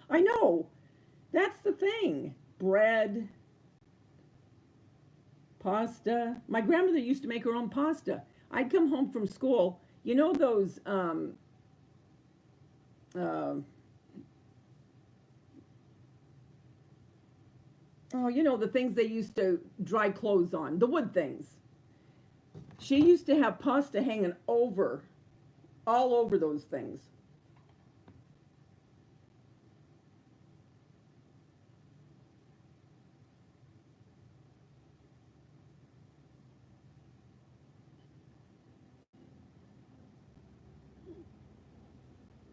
I know. That's the thing. Bread, pasta. My grandmother used to make her own pasta. I'd come home from school. You know those oh, you know the things they used to dry clothes on, the wood things. She used to have pasta hanging over, all over those things.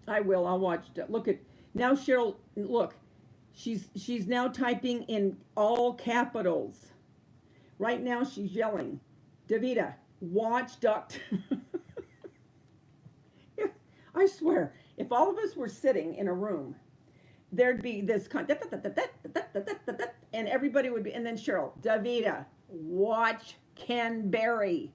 I will. I'll watch. Look at now, Cheryl. Look, she's now typing in all capitals. Right now, she's yelling, Davita, watch Doctor. I swear, if all of us were sitting in a room, there'd be this and everybody would be, and then Cheryl, Davita, watch Ken Berry.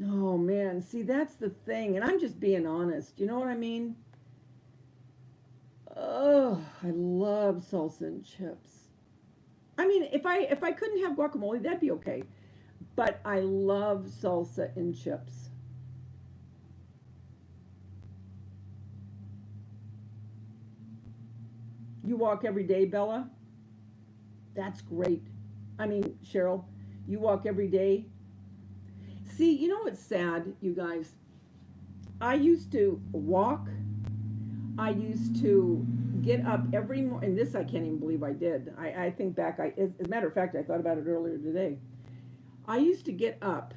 Oh man, see that's the thing, and I'm just being honest. You know what I mean? Oh, I love salsa and chips. I mean, if I couldn't have guacamole, that'd be okay. But I love salsa and chips. You walk every day, Bella? That's great. I mean, Cheryl, you walk every day. See, you know what's sad, you guys? I used to walk. I used to get up every morning, and this I can't even believe I did. I think back, as a matter of fact, I thought about it earlier today. I used to get up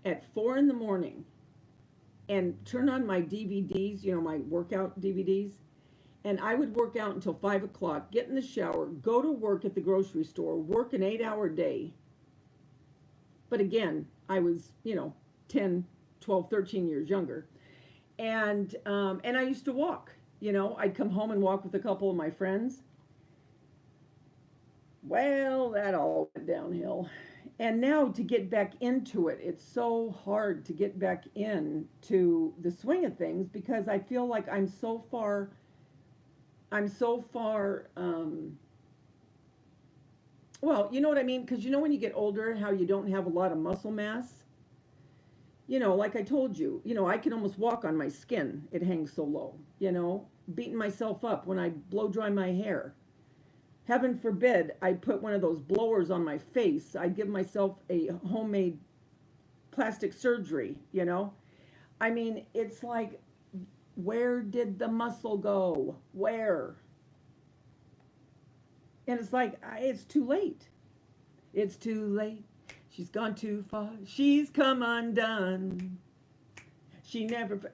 at 4 in the morning and turn on my DVDs, my workout DVDs, and I would work out until 5 o'clock, get in the shower, go to work at the grocery store, work an 8-hour day. But again, I was, 10, 12, 13 years younger. And I used to walk. I'd come home and walk with a couple of my friends. Well, that all went downhill. And now to get back into it, it's so hard to get back into the swing of things because I feel like I'm so far, well, you know what I mean? Because when you get older, how you don't have a lot of muscle mass? Like I told you, I can almost walk on my skin. It hangs so low, beating myself up when I blow dry my hair. Heaven forbid I put one of those blowers on my face. I'd give myself a homemade plastic surgery. I mean, it's like, where did the muscle go? Where? And it's like, it's too late. It's too late. She's gone too far. She's come undone. She never,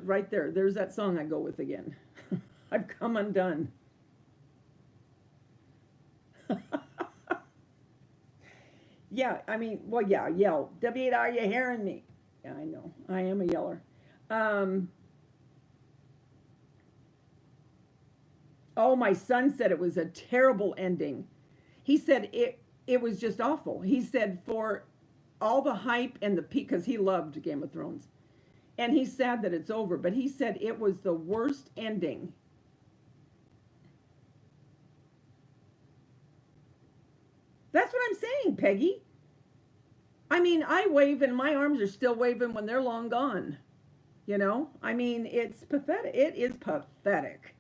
right there. There's that song I go with again. I've come undone. Yeah, I mean, well, yeah, yell. David, are you hearing me? Yeah, I know. I am a yeller. Oh, my son said it was a terrible ending. He said it was just awful. He said for all the hype and the peak, because he loved Game of Thrones, and he's sad that it's over, but he said it was the worst ending. That's what I'm saying, Peggy. I mean, I wave and my arms are still waving when they're long gone. I mean, it's pathetic. It is pathetic.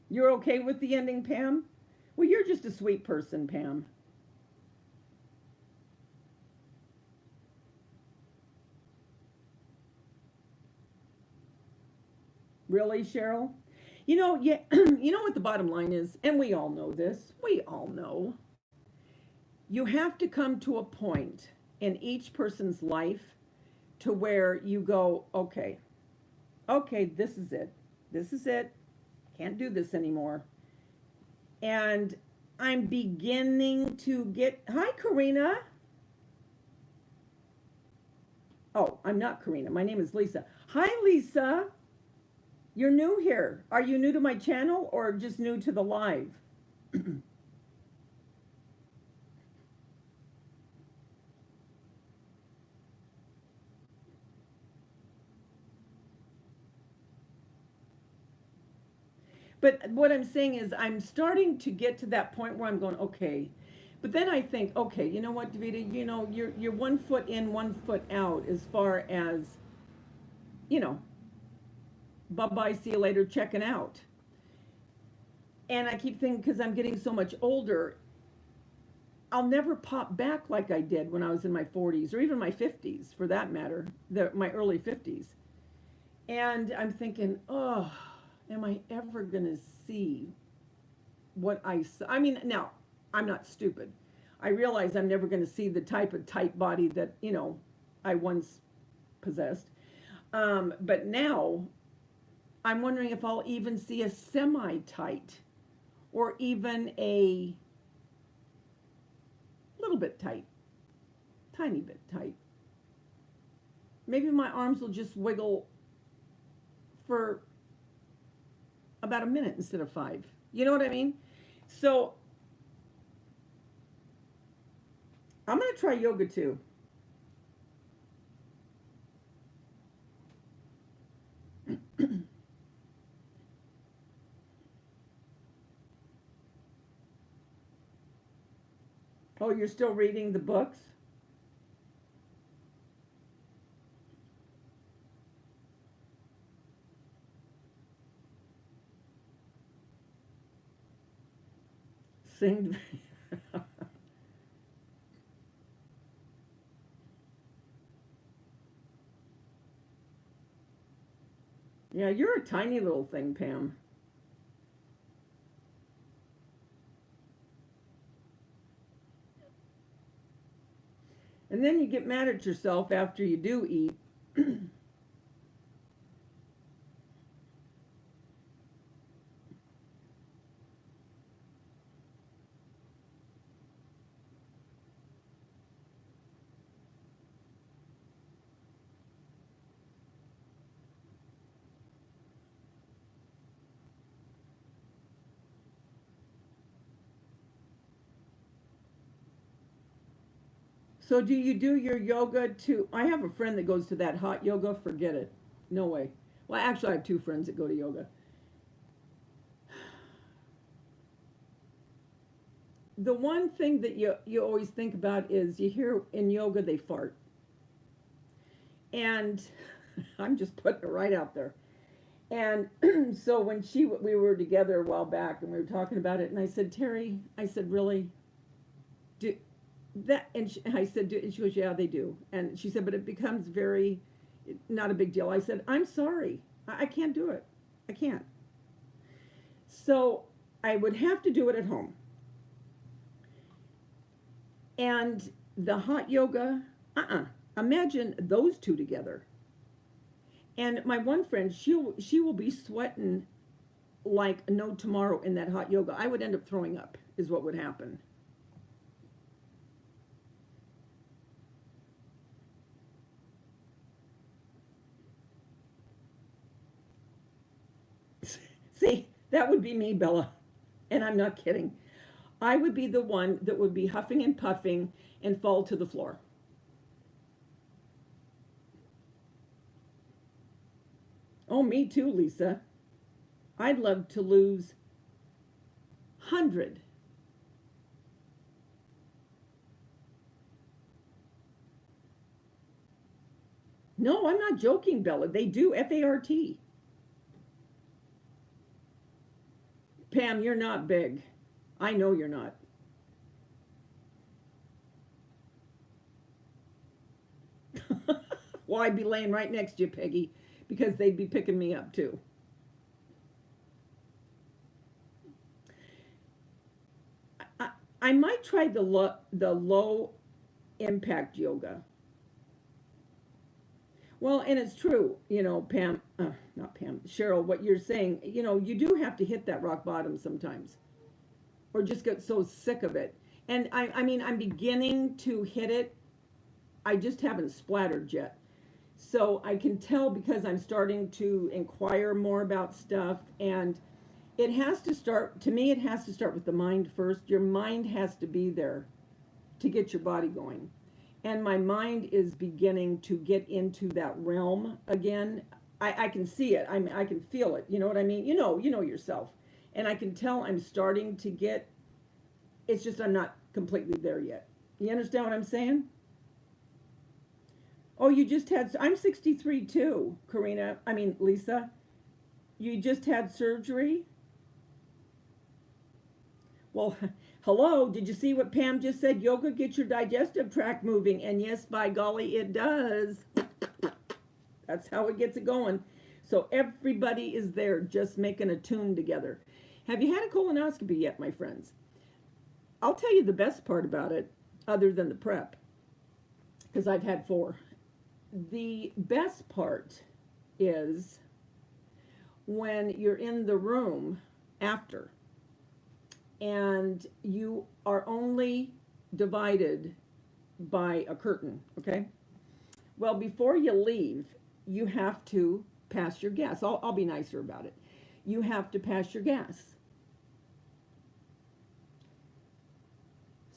You're okay with the ending, Pam? Well, you're just a sweet person, Pam. Really, Cheryl? Yeah, you know what the bottom line is, and we all know this. We all know. You have to come to a point in each person's life to where you go, okay, this is it. This is it. Can't do this anymore. And I'm beginning to get, hi, Karina. Oh, I'm not Karina. My name is Lisa. Hi, Lisa. You're new here. Are you new to my channel or just new to the live? But what I'm saying is I'm starting to get to that point where I'm going, okay. But then I think, okay, you know what, Davida, you're 1 foot in, 1 foot out as far as, you know, bye-bye, see you later, checking out. And I keep thinking, because I'm getting so much older, I'll never pop back like I did when I was in my 40s or even my 50s, for that matter, my early 50s. And I'm thinking, oh, am I ever going to see I mean, now, I'm not stupid. I realize I'm never going to see the type of tight body that, I once possessed. But now I'm wondering if I'll even see a semi tight or even a little bit tight, tiny bit tight. Maybe my arms will just wiggle for about a minute instead of 5. You know what I mean? So I'm going to try yoga too. Oh, you're still reading the books? Sing. Yeah, you're a tiny little thing, Pam. And then you get mad at yourself after you do eat. So do you do your yoga too? I have a friend that goes to that hot yoga. Forget it. No way. Well, actually, I have 2 friends that go to yoga. The one thing that you always think about is you hear in yoga they fart. And I'm just putting it right out there. And so when we were together a while back and we were talking about it, and I said, Terry, I said, really? Do that? I said, and she goes, yeah, they do. And she said, but it becomes very, not a big deal. I said, I'm sorry. I can't do it. I can't. So I would have to do it at home. And the hot yoga, imagine those two together. And my one friend, she will be sweating like no tomorrow in that hot yoga. I would end up throwing up, is what would happen. See, that would be me, Bella. And I'm not kidding. I would be the one that would be huffing and puffing and fall to the floor. Oh, me too, Lisa. I'd love to lose 100. No, I'm not joking, Bella. They do, FART. Pam, you're not big. I know you're not. Well, I'd be laying right next to you, Peggy, because they'd be picking me up too. I, I might try the low impact yoga. Well, and it's true, Pam, not Pam, Cheryl, what you're saying, you do have to hit that rock bottom sometimes, or just get so sick of it. And I mean, I'm beginning to hit it. I just haven't splattered yet. So I can tell because I'm starting to inquire more about stuff. And it has to start, to me, it has to start with the mind first. Your mind has to be there to get your body going. And my mind is beginning to get into that realm again. I can see it. I can feel it. You know what I mean? You know yourself. And I can tell I'm starting to get, it's just I'm not completely there yet. You understand what I'm saying? Oh, you just had, I'm 63 too, Lisa. You just had surgery? Well, hello, did you see what Pam just said? Yoga gets your digestive tract moving. And yes, by golly, it does. That's how it gets it going. So everybody is there just making a tune together. Have you had a colonoscopy yet, my friends? I'll tell you the best part about it, other than the prep, because I've had 4. The best part is when you're in the room after and you are only divided by a curtain, okay? Well, before you leave, you have to pass your gas. I'll be nicer about it. You have to pass your gas.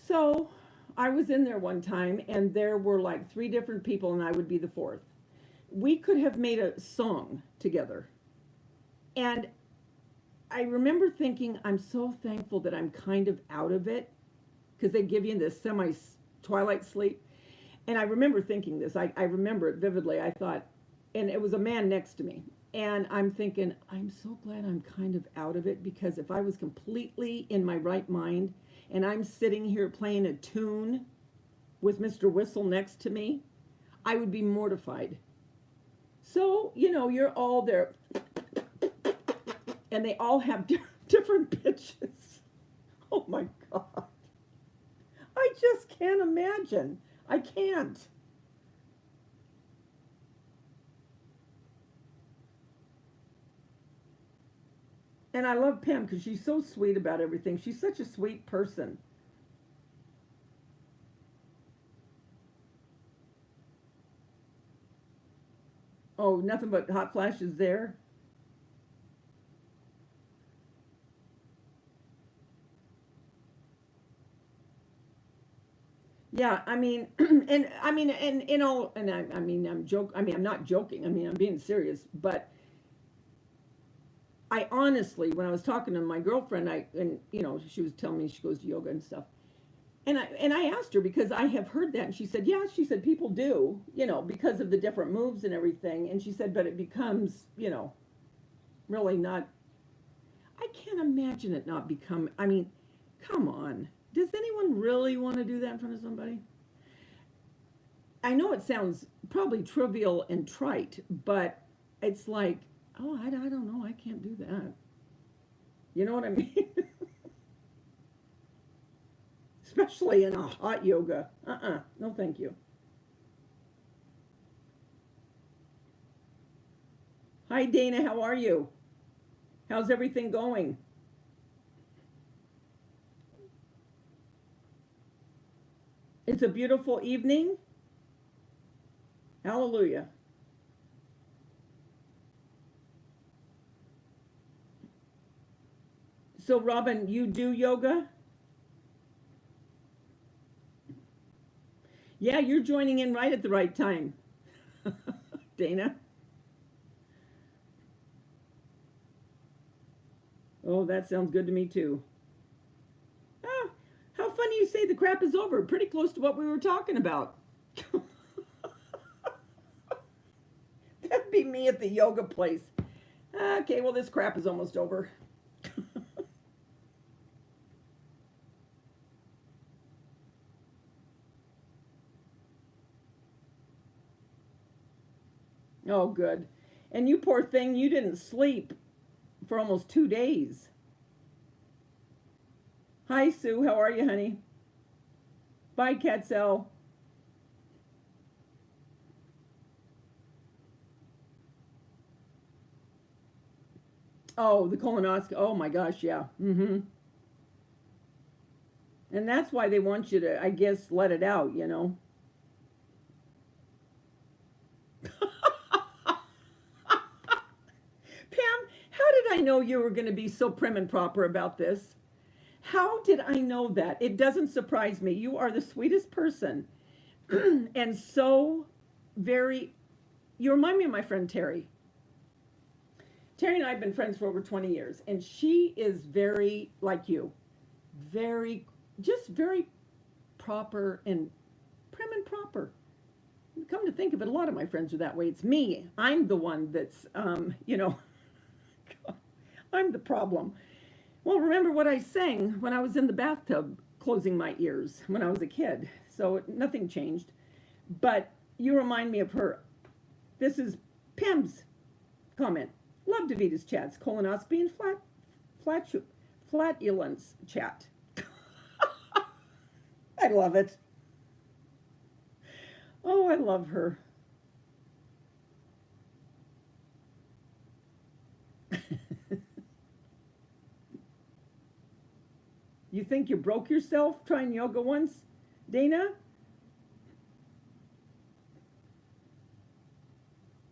So I was in there one time and there were like 3 different people and I would be the 4th. We could have made a song together. And I remember thinking, I'm so thankful that I'm kind of out of it, because they give you this semi-twilight sleep. And I remember thinking this. I remember it vividly. I thought, and it was a man next to me. And I'm thinking, I'm so glad I'm kind of out of it, because if I was completely in my right mind and I'm sitting here playing a tune with Mr. Whistle next to me, I would be mortified. So, you're all there. And they all have different pitches. Oh my God. I just can't imagine. I can't. And I love Pam because she's so sweet about everything. She's such a sweet person. Oh, nothing but hot flashes there. Yeah, I mean, I'm not joking. I mean, I'm being serious. But I honestly, when I was talking to my girlfriend, she was telling me she goes to yoga and stuff. And I asked her, because I have heard that, and she said, yeah, she said people do, because of the different moves and everything. And she said, but it becomes, really not. I can't imagine it not become. I mean, come on. Does anyone really want to do that in front of somebody? I know it sounds probably trivial and trite, but it's like, oh, I don't know. I can't do that. You know what I mean? Especially in a hot yoga. No, thank you. Hi, Dana. How are you? How's everything going? It's a beautiful evening. Hallelujah. So, Robin, you do yoga? Yeah, you're joining in right at the right time, Dana. Oh, that sounds good to me too. Ah, how funny you say the crap is over. Pretty close to what we were talking about. That'd be me at the yoga place. Okay, well, this crap is almost over. Oh, good. And you poor thing, you didn't sleep for almost 2 days. Hi, Sue. How are you, honey? Bye, Catsell. Oh, the colonoscopy. Oh my gosh, yeah. And that's why they want you to, I guess, let it out. Pam, how did I know you were going to be so prim and proper about this? How did I know that? It doesn't surprise me. You are the sweetest person. And so very, you remind me of my friend Terry. Terry and I have been friends for over 20 years, and she is very like you, very, just very proper and prim and proper. Come to think of it, a lot of my friends are that way. It's me. I'm the one that's, I'm the problem. Well, remember what I sang when I was in the bathtub closing my ears when I was a kid. So nothing changed. But you remind me of her. This is Pam's comment. Love Davita's chats, colonoscopy and flat Flatulence chat. I love it. Oh, I love her. You think you broke yourself trying yoga once, Dana?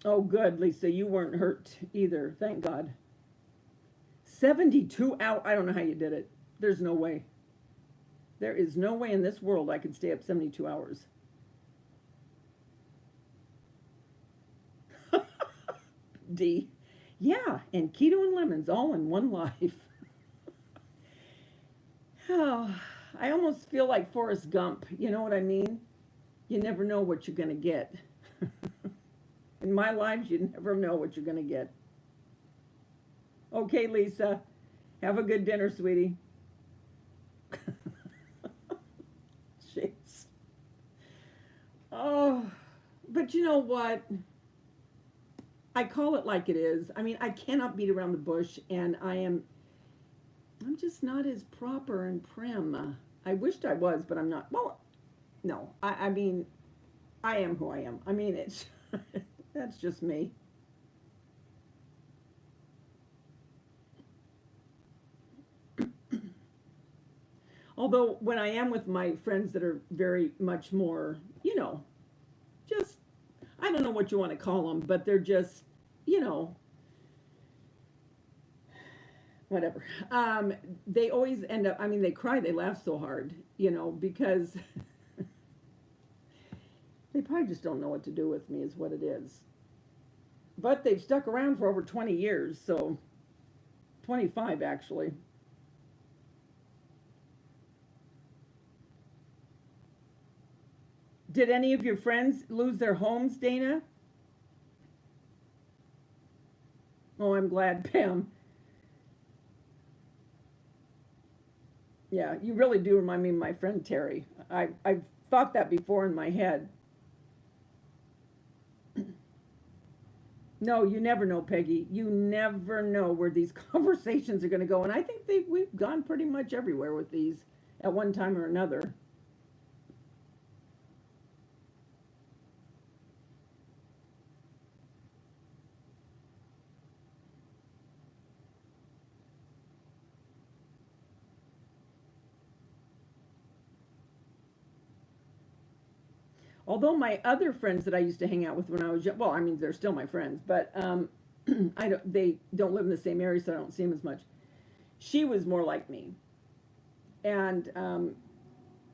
Oh, good, Lisa. You weren't hurt either. Thank God. 72 hours. I don't know how you did it. There's no way. There is no way in this world I could stay up 72 hours. D. Yeah, and keto and lemons all in one life. Oh, I almost feel like Forrest Gump. You know what I mean? You never know what you're going to get. In my life, you never know what you're going to get. Okay, Lisa. Have a good dinner, sweetie. Jeez. Oh, but you know what? I call it like it is. I mean, I cannot beat around the bush, and I'm just not as proper and prim. I wished I was, but I'm not. Well, no. I mean, I am who I am. I mean, it's that's just me. Although when I am with my friends that are very much more, just I don't know what you want to call them, but they're just, you know, whatever. They always end up. I mean, they cry, they laugh so hard, because they probably just don't know what to do with me, is what it is. But they've stuck around for over 20 years, so 25 actually. Did any of your friends lose their homes, Dana? Oh, I'm glad, Pam. Yeah, you really do remind me of my friend Terry. I've thought that before in my head. No, you never know, Peggy. You never know where these conversations are going to go. And I think we've gone pretty much everywhere with these at one time or another. Although my other friends that I used to hang out with when I was young, well, I mean, they're still my friends, but they don't live in the same area, so I don't see them as much. She was more like me, and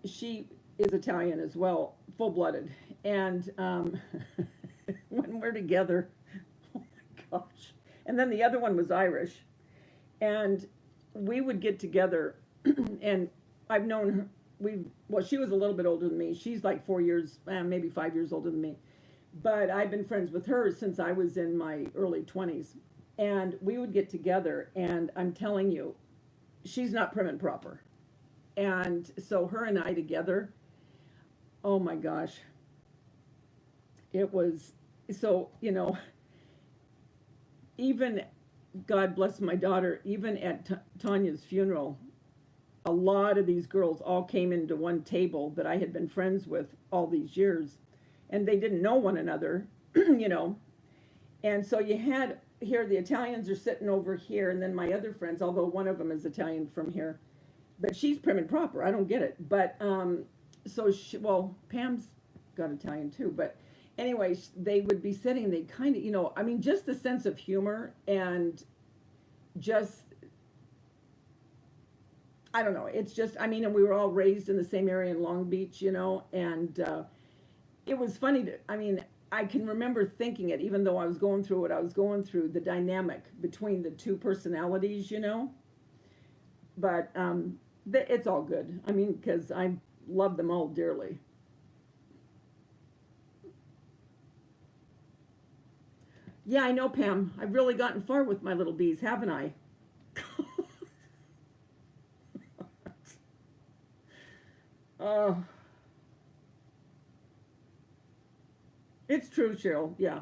she is Italian as well, full blooded. And when we're together, oh my gosh. And then the other one was Irish, and we would get together, and I've known her. Well, she was a little bit older than me. She's like 4 years, maybe 5 years older than me. But I've been friends with her since I was in my early 20s. And we would get together, and I'm telling you, she's not prim and proper. And so her and I together, oh my gosh, it was so, even God bless my daughter, even at Tanya's funeral, a lot of these girls all came into one table that I had been friends with all these years, and they didn't know one another, And so you had here the Italians are sitting over here, and then my other friends, although one of them is Italian from here, but she's prim and proper. I don't get it, but well, Pam's got Italian too, but anyway, they would be sitting. They kind of, I mean, just the sense of humor and just I don't know. It's just, I mean, and we were all raised in the same area in Long Beach, and it was funny I mean, I can remember thinking it, even though I was going through what I was going through, the dynamic between the two personalities. But it's all good. I mean, because I love them all dearly. Yeah, I know, Pam. I've really gotten far with my little bees, haven't I? Oh, it's true, Cheryl. Yeah.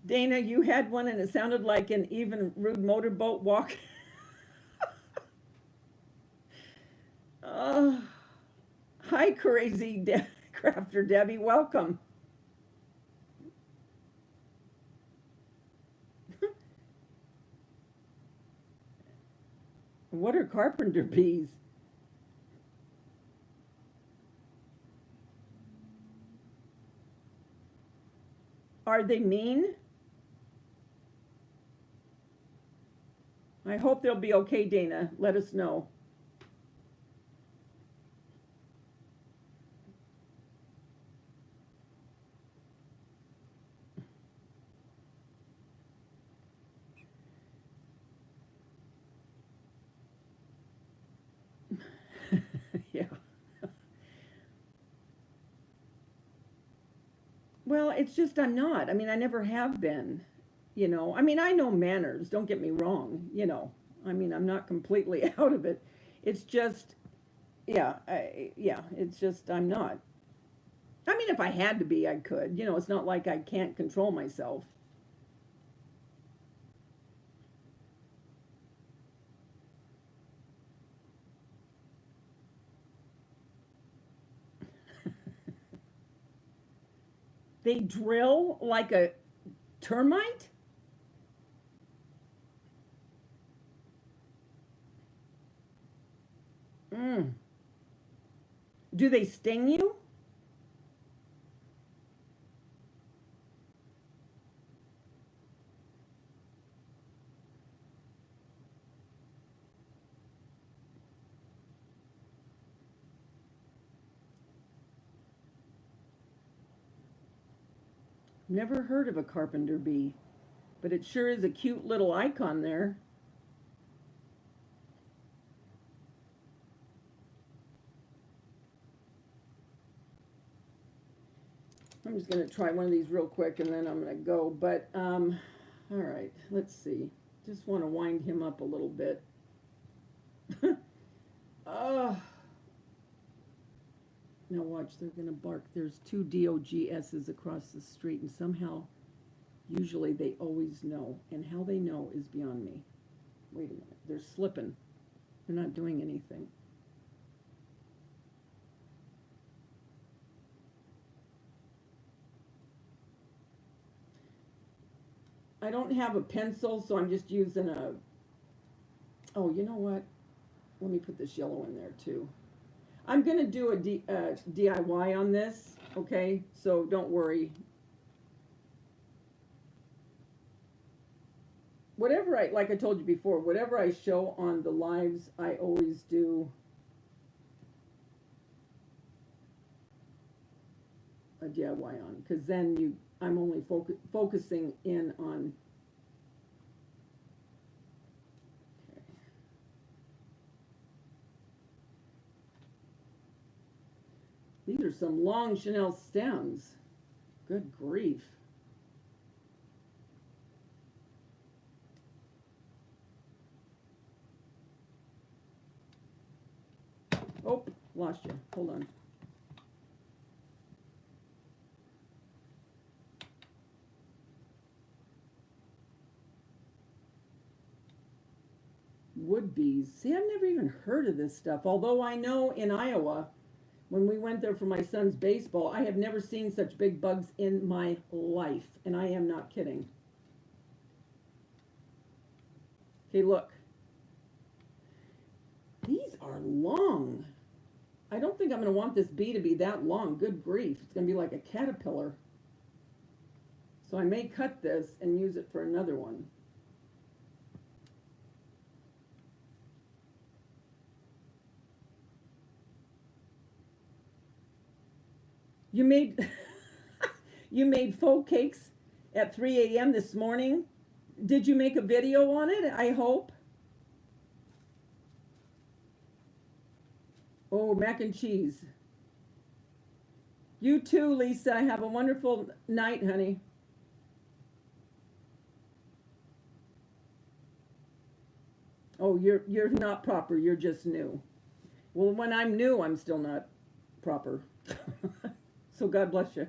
Dana, you had one and it sounded like an even rude motorboat walk. Oh, hi, crazy crafter Debbie. Welcome. What are carpenter bees? Are they mean? I hope they'll be okay, Dana. Let us know. Yeah. Well, it's just I'm not. I mean, I never have been. I mean, I know manners, don't get me wrong. I mean, I'm not completely out of it. It's just, yeah, it's just I'm not. I mean, if I had to be, I could. It's not like I can't control myself. They drill like a termite? Mm. Do they sting you? Never heard of a carpenter bee, but it sure is a cute little icon there. I'm just going to try one of these real quick and then I'm going to go. But, all right, let's see. Just want to wind him up a little bit. Oh, now watch, they're going to bark. There's two DOGS's across the street, and somehow, usually they always know. And how they know is beyond me. Wait a minute, they're slipping. They're not doing anything. I don't have a pencil, so I'm just using a, oh, you know what? Let me put this yellow in there too. I'm going to do a DIY on this, okay? So don't worry. Like I told you before, whatever I show on the lives, I always do a DIY on, because then I'm only focusing in on. Okay. These are some long Chanel stems. Good grief. Oh, lost you. Hold on. Wood bees. See, I've never even heard of this stuff. Although I know in Iowa, when we went there for my son's baseball, I have never seen such big bugs in my life. And I am not kidding. Okay, look. These are long. I don't think I'm going to want this bee to be that long. Good grief. It's going to be like a caterpillar. So I may cut this and use it for another one. You made you made faux cakes at 3 a.m. this morning. Did you make a video on it? I hope. Oh, mac and cheese. You too, Lisa. Have a wonderful night, honey. Oh, you're not proper. You're just new. Well, when I'm new, I'm still not proper. So God bless you.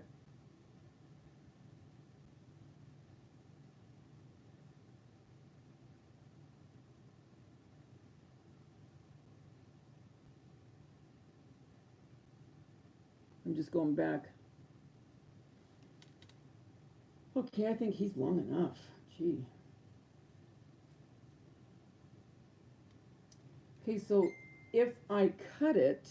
I'm just going back. Okay, I think he's long enough. Gee. Okay, so if I cut it,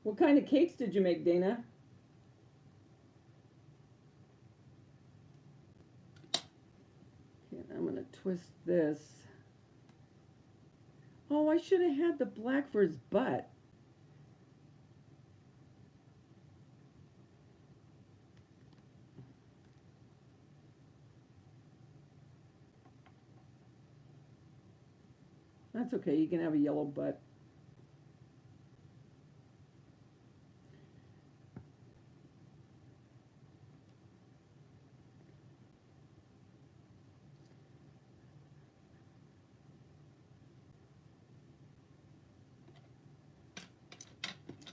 what kind of cakes did you make, Dana? Okay, I'm going to twist this. Oh, I should have had the black for his butt. That's okay, you can have a yellow butt.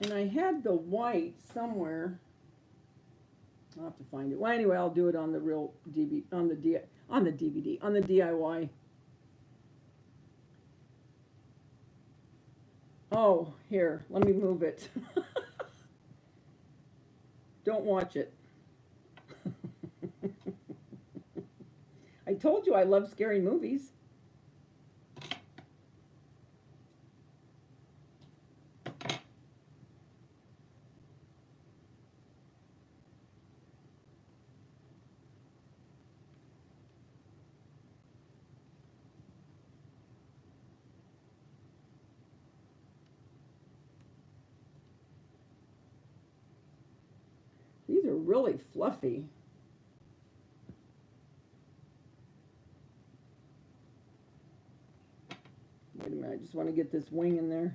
And I had the white somewhere. I'll have to find it. Well, anyway, I'll do it on the real DVD, on the DVD, on the DIY. Oh, here, let me move it. Don't watch it. I told you I love scary movies. These are really fluffy. Wait a minute, I just want to get this wing in there.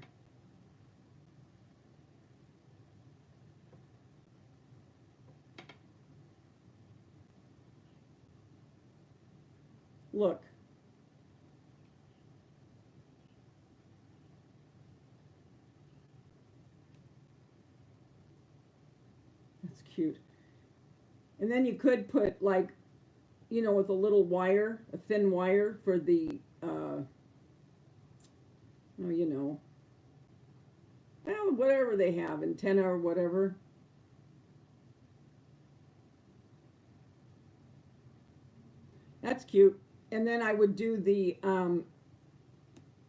Look. That's cute. And then you could put, like, you know, with a little wire, a thin wire for the, oh, you know, well, whatever they have, antenna or whatever. That's cute. And then I would do the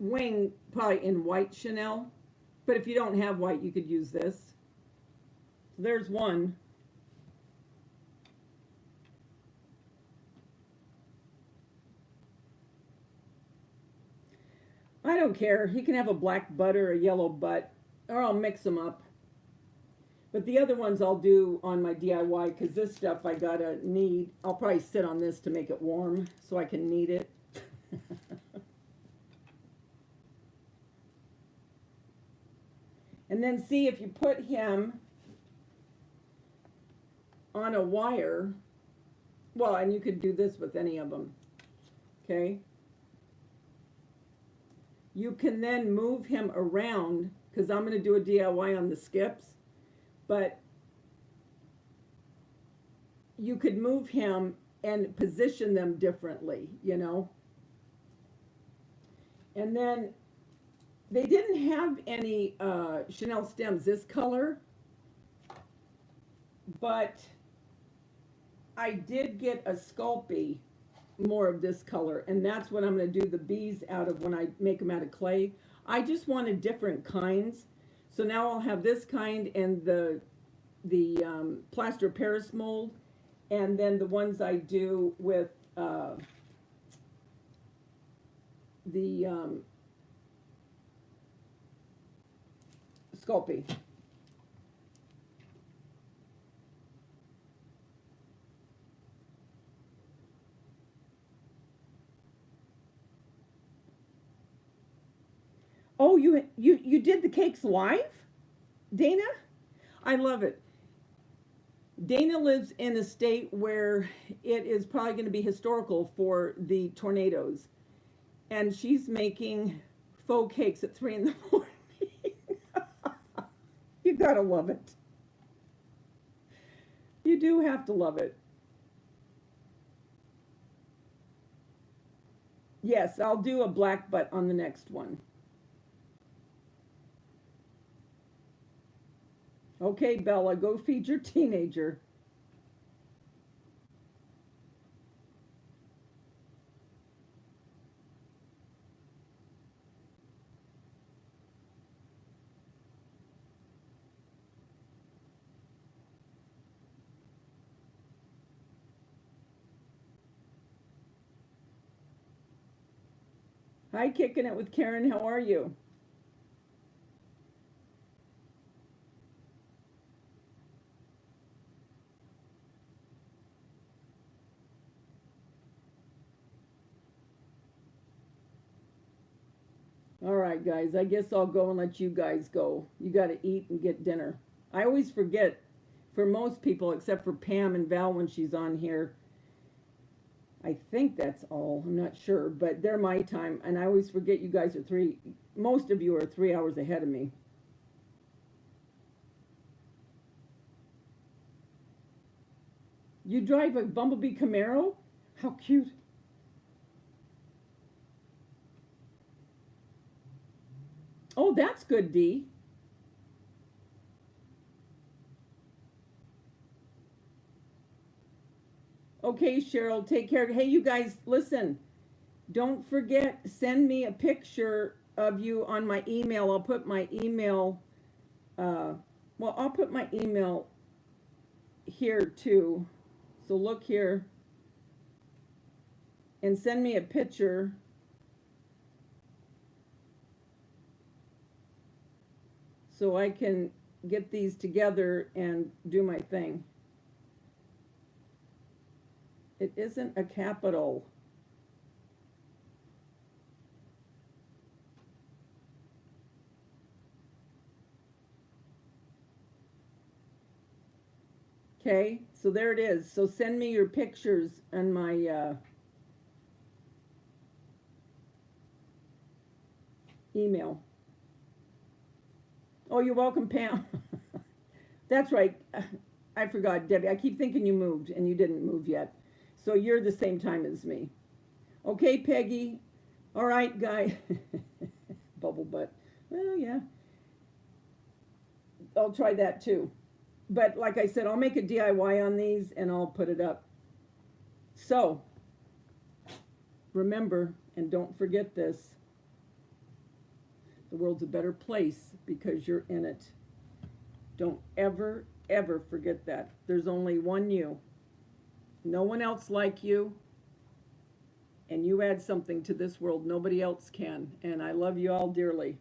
wing probably in white Chanel. But if you don't have white, you could use this. So there's one. I don't care. He can have a black butt or a yellow butt, or I'll mix them up. But the other ones I'll do on my DIY, because this stuff I gotta knead. I'll probably sit on this to make it warm so I can knead it. And then see if you put him on a wire. Well, and you could do this with any of them. Okay? You can then move him around, because I'm going to do a DIY on the skips, but you could move him and position them differently, you know. And then they didn't have any Chanel stems this color, but I did get a Sculpey more of this color, and that's what I'm going to do the bees out of when I make them out of clay. I just wanted different kinds, so now I'll have this kind and the plaster of Paris mold, and then the ones I do with the Sculpey. Oh, you did the cakes live, Dana? I love it. Dana lives in a state where it is probably going to be historical for the tornadoes, and she's making faux cakes at 3 in the morning. You gotta love it. You do have to love it. Yes, I'll do a black butt on the next one. Okay, Bella, go feed your teenager. Hi, Kicking It with Karen. How are you? All right, guys. I guess I'll go and let you guys go. You got to eat and get dinner. I always forget, for most people, except for Pam and Val when she's on here. I think that's all. I'm not sure, but they're my time, and I always forget you guys are three. Most of you are 3 hours ahead of me. You drive a Bumblebee Camaro? How cute. Oh, that's good, Dee. Okay, Cheryl, take care. Hey, you guys, listen. Don't forget, send me a picture of you on my email. I'll put my email, uh, well, I'll put my email here too. So look here and send me a picture so I can get these together and do my thing. It isn't a capital. Okay, so there it is. So send me your pictures on my email. Oh, you're welcome, Pam. That's right. I forgot, Debbie. I keep thinking you moved, and you didn't move yet. So you're the same time as me. Okay, Peggy. All right, guy. Bubble butt. Well, yeah. I'll try that too. But like I said, I'll make a DIY on these and I'll put it up. So, remember, and don't forget this, the world's a better place because you're in it. Don't ever, ever forget that. There's only one you. No one else like you. And you add something to this world nobody else can. And I love you all dearly.